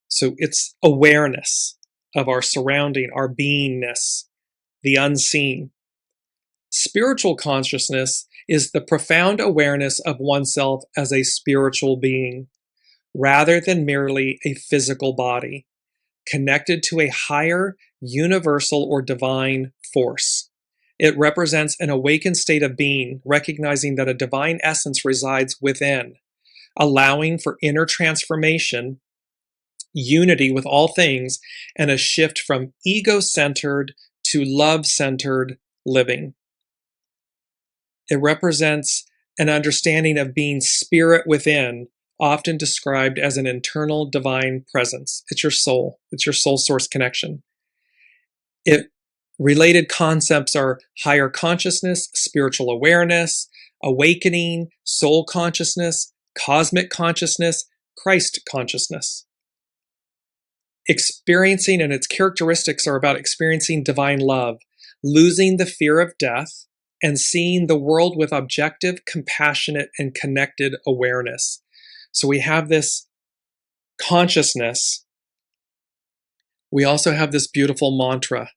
So it's awareness of our surrounding, our beingness, the unseen. Spiritual consciousness is the profound awareness of oneself as a spiritual being, rather than merely a physical body, connected to a higher, universal, or divine force. It represents an awakened state of being, recognizing that a divine essence resides within, allowing for inner transformation, unity with all things, and a shift from ego-centered to love-centered living. It represents an understanding of being spirit within, often described as an internal divine presence. It's your soul. It's your soul source connection. Related concepts are higher consciousness, spiritual awareness, awakening, soul consciousness, cosmic consciousness, Christ consciousness. Experiencing, and its characteristics are about experiencing divine love, losing the fear of death, and seeing the world with objective, compassionate, and connected awareness. So we have this consciousness. We also have this beautiful mantra.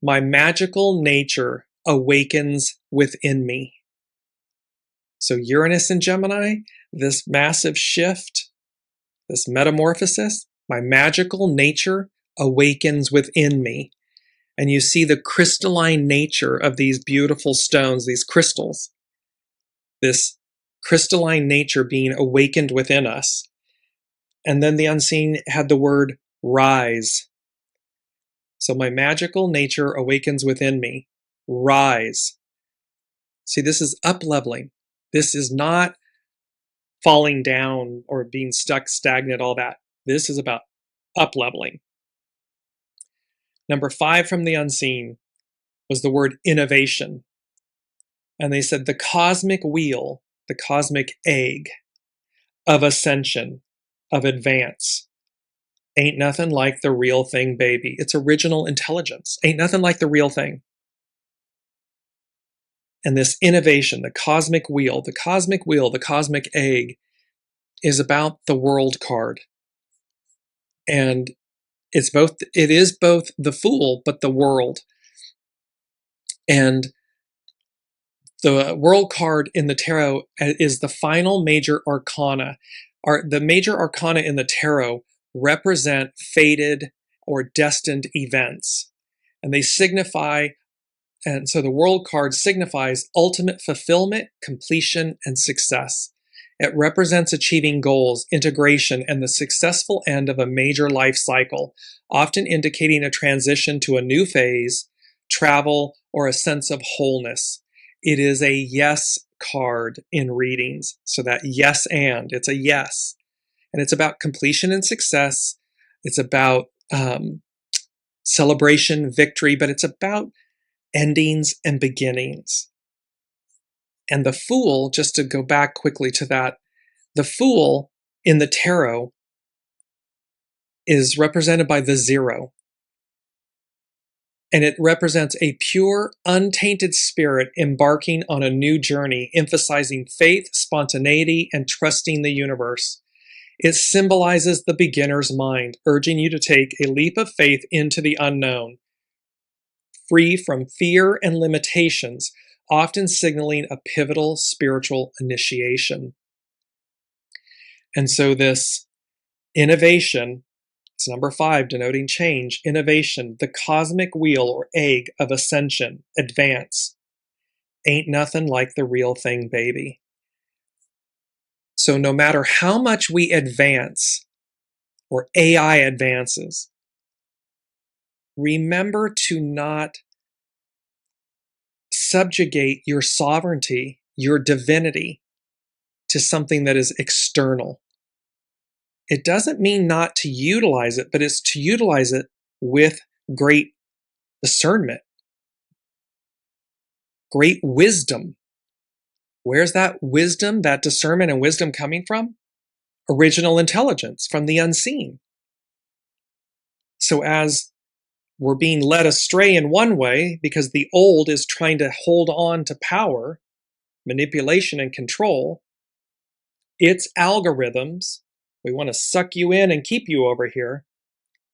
My magical nature awakens within me. So Uranus and Gemini, this massive shift, this metamorphosis, my magical nature awakens within me. And you see the crystalline nature of these beautiful stones, these crystals, this crystalline nature being awakened within us. And then the unseen had the word rise. So my magical nature awakens within me. Rise. See, this is up-leveling. This is not falling down or being stuck, stagnant, all that. This is about up-leveling. Number 5 from the unseen was the word innovation. And they said the cosmic wheel, the cosmic egg of ascension, of advance. Ain't nothing like the real thing, baby. It's original intelligence. Ain't nothing like the real thing. And this innovation, the cosmic wheel, the cosmic egg is about the world card. And it is both the fool, but the world. And the world card in the tarot is the final major arcana. The major arcana in the tarot represent fated or destined events. And they signify, and so the world card signifies ultimate fulfillment, completion, and success. It represents achieving goals, integration, and the successful end of a major life cycle, often indicating a transition to a new phase, travel, or a sense of wholeness. It is a yes card in readings. So that yes and, it's a yes. And it's about completion and success. It's about celebration, victory, but it's about endings and beginnings. And the Fool, just to go back quickly to that, the Fool in the tarot is represented by the 0. And it represents a pure, untainted spirit embarking on a new journey, emphasizing faith, spontaneity, and trusting the universe. It symbolizes the beginner's mind, urging you to take a leap of faith into the unknown, free from fear and limitations, often signaling a pivotal spiritual initiation. And so this innovation, it's number 5, denoting change, innovation, the cosmic wheel or egg of ascension, advance. Ain't nothing like the real thing, baby. So no matter how much we advance, or AI advances, remember to not subjugate your sovereignty, your divinity, to something that is external. It doesn't mean not to utilize it, but it's to utilize it with great discernment, great wisdom. Where's that wisdom, that discernment and wisdom coming from? Original intelligence, from the unseen. So as we're being led astray in one way because the old is trying to hold on to power, manipulation, and control, its algorithms, we want to suck you in and keep you over here.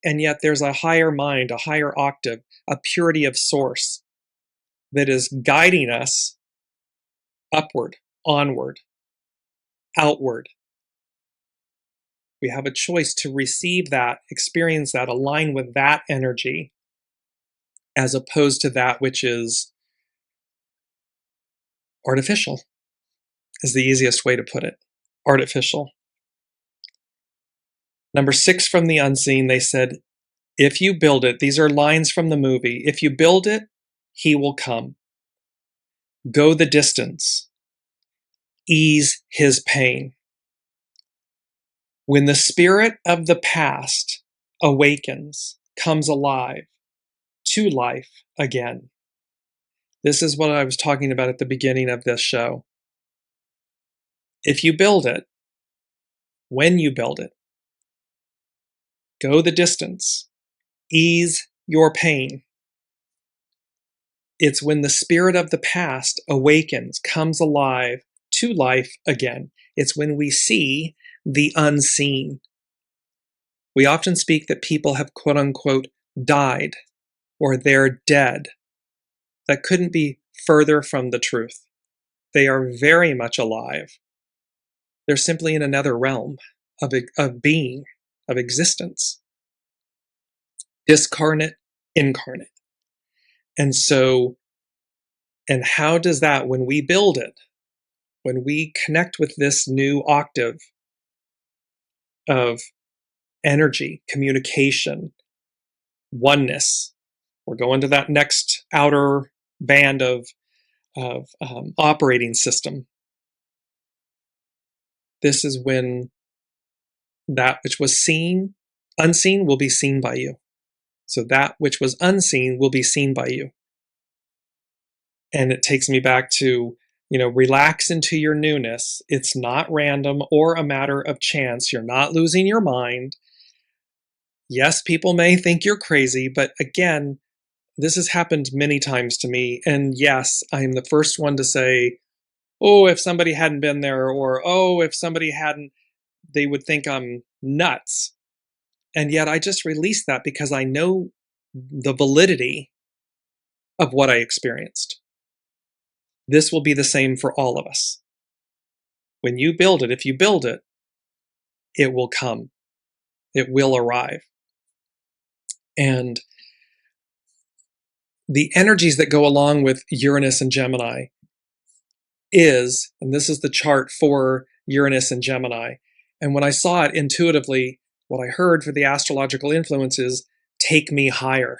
And yet there's a higher mind, a higher octave, a purity of source that is guiding us upward, onward, outward. We have a choice to receive that, experience that, align with that energy, as opposed to that which is artificial, is the easiest way to put it. Artificial. Number 6 from the unseen, they said, if you build it, these are lines from the movie, if you build it, he will come. Go the distance. Ease his pain. When the spirit of the past awakens, comes alive, to life again. This is what I was talking about at the beginning of this show. If you build it, when you build it, go the distance, ease your pain. It's when the spirit of the past awakens, comes alive to life again. It's when we see the unseen. We often speak that people have quote unquote died or they're dead. That couldn't be further from the truth. They are very much alive. They're simply in another realm of being, of existence. Discarnate, incarnate. And so, and how does that, when we build it, when we connect with this new octave of energy, communication, oneness, we're going to that next outer band of operating system. This is when that which was unseen will be seen by you. So that which was unseen will be seen by you. And it takes me back to, relax into your newness. It's not random or a matter of chance. You're not losing your mind. Yes, people may think you're crazy, but again, this has happened many times to me. And yes, I am the first one to say, oh, if somebody hadn't been there, or oh, if somebody hadn't, they would think I'm nuts. And yet I just released that because I know the validity of what I experienced. This will be the same for all of us. When you build it, if you build it, it will come. It will arrive. And the energies that go along with Uranus and Gemini and this is the chart for Uranus and Gemini. And when I saw it intuitively, what I heard for the astrological influence is, take me higher.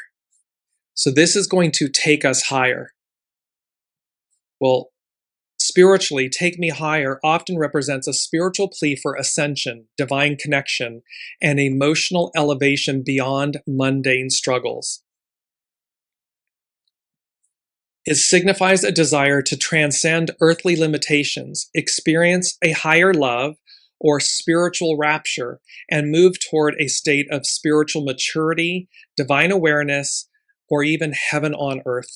So this is going to take us higher. Well, spiritually, take me higher often represents a spiritual plea for ascension, divine connection, and emotional elevation beyond mundane struggles. It signifies a desire to transcend earthly limitations, experience a higher love or spiritual rapture, and move toward a state of spiritual maturity, divine awareness, or even heaven on earth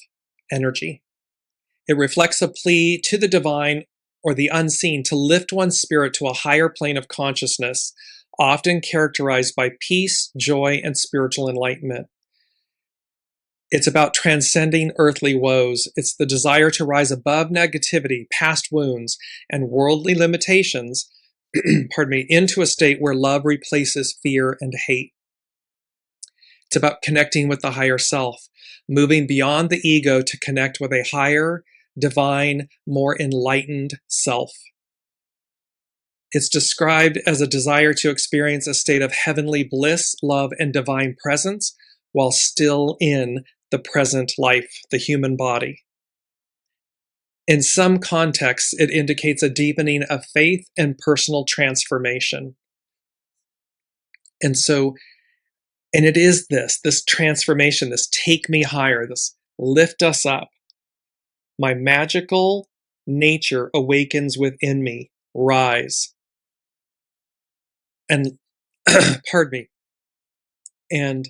energy. It reflects a plea to the divine or the unseen to lift one's spirit to a higher plane of consciousness, often characterized by peace, joy, and spiritual enlightenment. It's about transcending earthly woes. It's the desire to rise above negativity, past wounds, and worldly limitations, into a state where love replaces fear and hate. It's about connecting with the higher self, moving beyond the ego to connect with a higher, divine, more enlightened self. It's described as a desire to experience a state of heavenly bliss, love, and divine presence while still in the present life, the human body. In some contexts, it indicates a deepening of faith and personal transformation. And it is this transformation, this take me higher, this lift us up. My magical nature awakens within me, rise. And, pardon me, and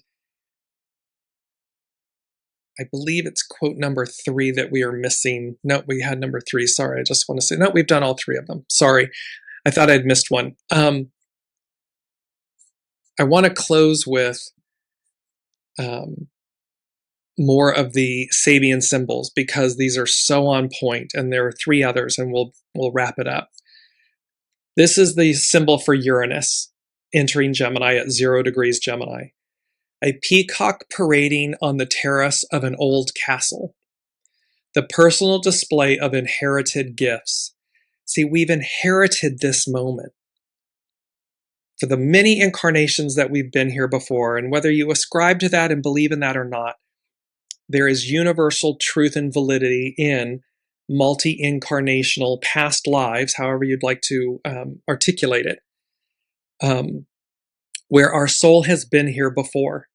I believe it's quote number 3 that we are missing. No, we had number 3. Sorry, I just want to say, no, we've done all 3 of them. Sorry, I thought I'd missed one. I want to close with more of the Sabian symbols because these are so on point, and there are 3 others, and we'll wrap it up. This is the symbol for Uranus entering Gemini at 0 degrees Gemini. A peacock parading on the terrace of an old castle. The personal display of inherited gifts. See, we've inherited this moment. For the many incarnations that we've been here before, and whether you ascribe to that and believe in that or not, there is universal truth and validity in multi-incarnational past lives, however you'd like to articulate it, where our soul has been here before.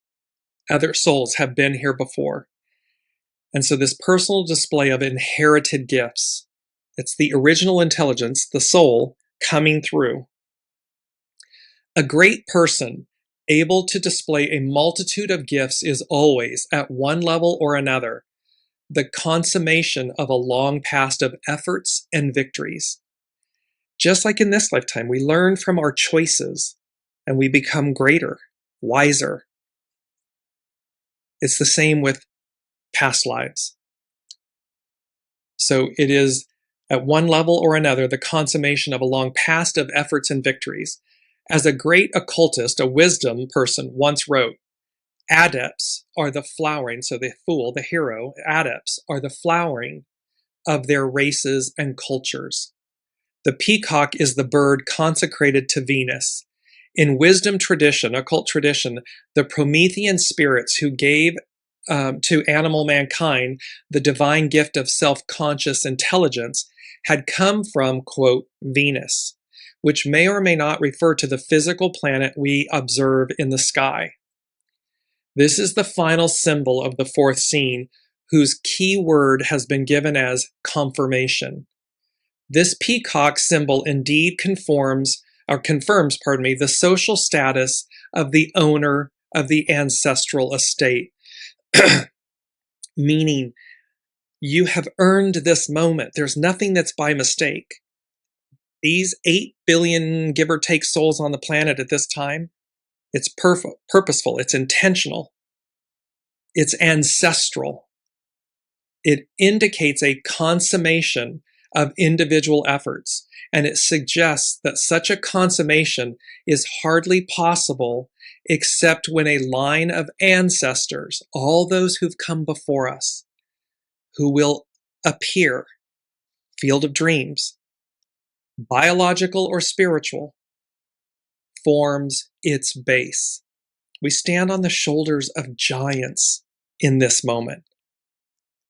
Other souls have been here before. And so this personal display of inherited gifts, it's the original intelligence, the soul, coming through. A great person able to display a multitude of gifts is always, at one level or another, the consummation of a long past of efforts and victories. Just like in this lifetime, we learn from our choices and we become greater, wiser. It's the same with past lives. So it is, at one level or another, the consummation of a long past of efforts and victories. As a great occultist, a wisdom person once wrote, adepts are the flowering, so the fool, the hero, adepts are the flowering of their races and cultures. The peacock is the bird consecrated to Venus. In wisdom tradition, occult tradition, the Promethean spirits who gave to animal mankind the divine gift of self-conscious intelligence had come from, quote, Venus, which may or may not refer to the physical planet we observe in the sky. This is the final symbol of the fourth scene, whose key word has been given as confirmation. This peacock symbol indeed confirms, the social status of the owner of the ancestral estate. Meaning, you have earned this moment. There's nothing that's by mistake. These 8 billion, give or take, souls on the planet at this time, it's purposeful, it's intentional, it's ancestral. It indicates a consummation of individual efforts, and it suggests that such a consummation is hardly possible except when a line of ancestors, all those who've come before us, who will appear, field of dreams, biological or spiritual, forms its base. We stand on the shoulders of giants in this moment.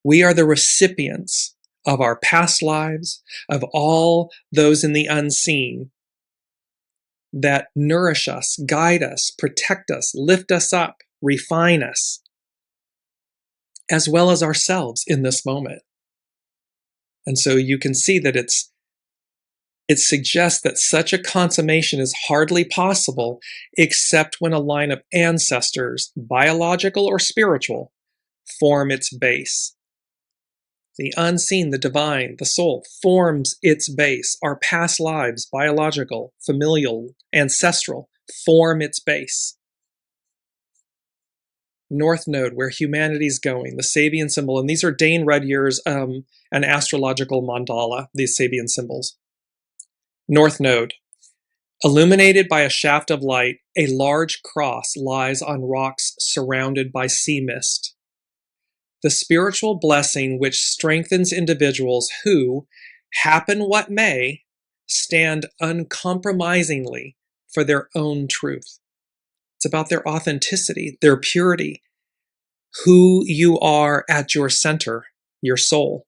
We are the recipients of our past lives, of all those in the unseen that nourish us, guide us, protect us, lift us up, refine us, as well as ourselves in this moment. And so you can see that it suggests that such a consummation is hardly possible except when a line of ancestors, biological or spiritual, form its base. The unseen, the divine, the soul forms its base. Our past lives, biological, familial, ancestral, form its base. North Node, where humanity's going, the Sabian symbol, and these are Dane Rudyear's an astrological mandala, these Sabian symbols. North Node, illuminated by a shaft of light, a large cross lies on rocks surrounded by sea mist. The spiritual blessing which strengthens individuals who, happen what may, stand uncompromisingly for their own truth. It's about their authenticity, their purity, who you are at your center, your soul.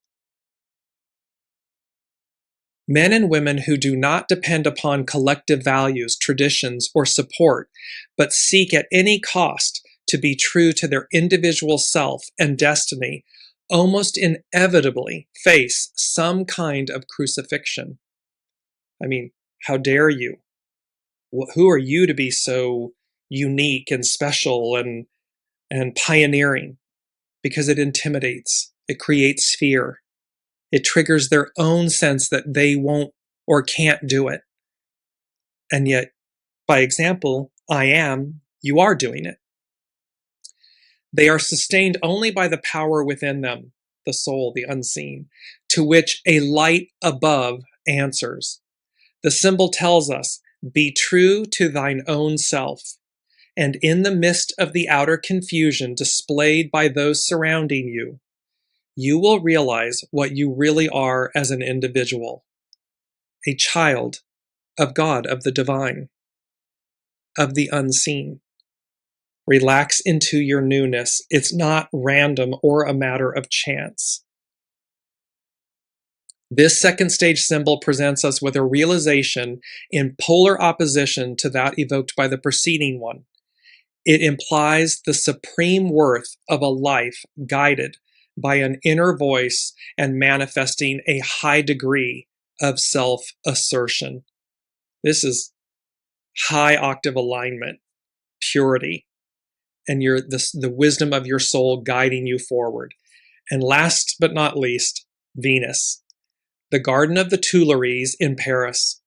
Men and women who do not depend upon collective values, traditions, or support, but seek at any cost to be true to their individual self and destiny, almost inevitably face some kind of crucifixion. I mean, how dare you? Who are you to be so unique and special and pioneering? Because it intimidates, it creates fear. It triggers their own sense that they won't or can't do it. And yet, by example, you are doing it. They are sustained only by the power within them, the soul, the unseen, to which a light above answers. The symbol tells us, be true to thine own self, and in the midst of the outer confusion displayed by those surrounding you, you will realize what you really are as an individual, a child of God, of the divine, of the unseen. Relax into your newness. It's not random or a matter of chance. This second stage symbol presents us with a realization in polar opposition to that evoked by the preceding one. It implies the supreme worth of a life guided by an inner voice and manifesting a high degree of self-assertion. This is high octave alignment, purity, and the wisdom of your soul guiding you forward. And last but not least, Venus, the Garden of the Tuileries in Paris,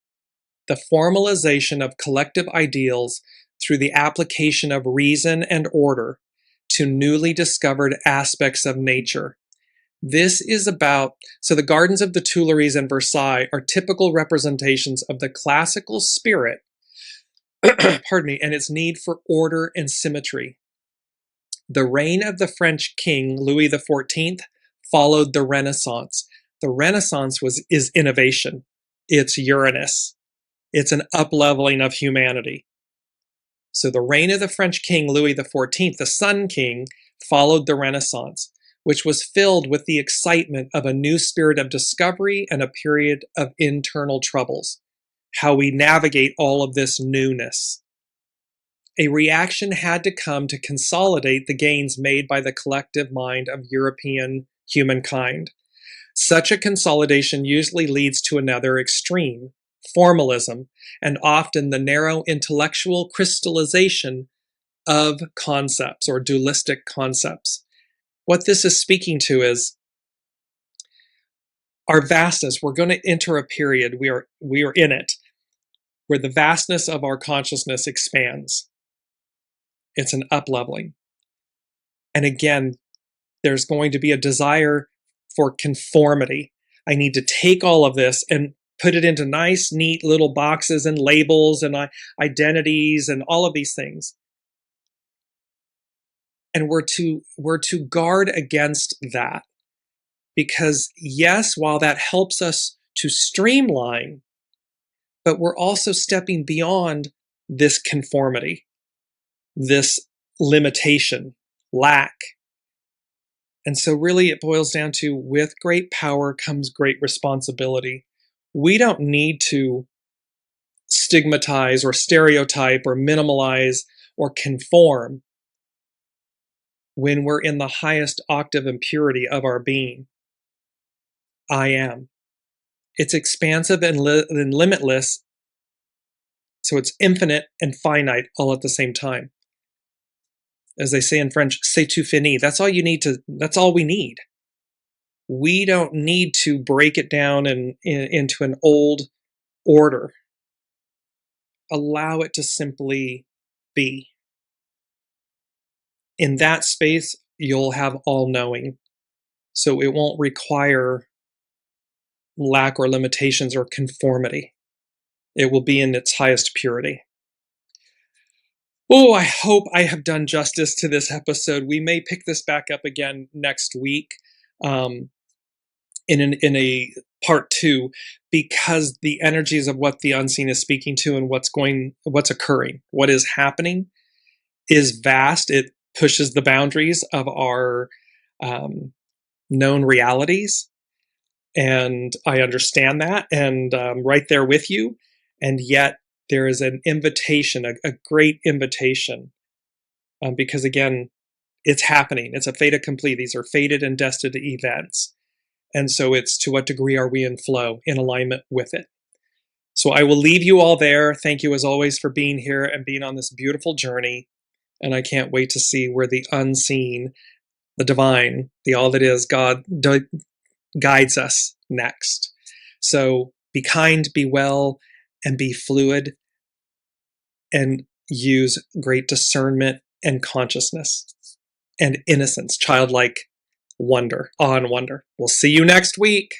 the formalization of collective ideals through the application of reason and order to newly discovered aspects of nature. This is about, so the Gardens of the Tuileries and Versailles are typical representations of the classical spirit, pardon me, and its need for order and symmetry. The reign of the French king, Louis XIV, followed the Renaissance. The Renaissance is innovation. It's Uranus. It's an up-leveling of humanity. So the reign of the French king, Louis XIV, the Sun King, followed the Renaissance, which was filled with the excitement of a new spirit of discovery and a period of internal troubles. How we navigate all of this newness. A reaction had to come to consolidate the gains made by the collective mind of European humankind. Such a consolidation usually leads to another extreme, formalism, and often the narrow intellectual crystallization of concepts or dualistic concepts. What this is speaking to is our vastness. We're going to enter a period, we are in it, where the vastness of our consciousness expands. It's an up-leveling. And again, there's going to be a desire for conformity. I need to take all of this and put it into nice, neat little boxes and labels and identities and all of these things. And we're to guard against that. Because yes, while that helps us to streamline, but we're also stepping beyond this conformity, this limitation, lack. And so really it boils down to, with great power comes great responsibility. We don't need to stigmatize or stereotype or minimalize or conform when we're in the highest octave and purity of our being. I am. It's expansive and limitless, so it's infinite and finite all at the same time. As they say in French, c'est tout fini. That's all we need. We don't need to break it down into an old order. Allow it to simply be. In that space, you'll have all-knowing. So it won't require lack or limitations or conformity. It will be in its highest purity. Oh, I hope I have done justice to this episode. We may pick this back up again next week in a part 2, because the energies of what the unseen is speaking to and what's occurring, what is happening is vast. It pushes the boundaries of our known realities. And I understand that, and I'm right there with you. And yet there is an invitation, a great invitation, because again, it's happening. It's a fait accompli. These are fated and destined events. And so it's, to what degree are we in flow, in alignment with it? So I will leave you all there. Thank you as always for being here and being on this beautiful journey. And I can't wait to see where the unseen, the divine, the all that is God guides us next. So be kind, be well, and be fluid, and use great discernment and consciousness and innocence, childlike wonder, awe and wonder. We'll see you next week.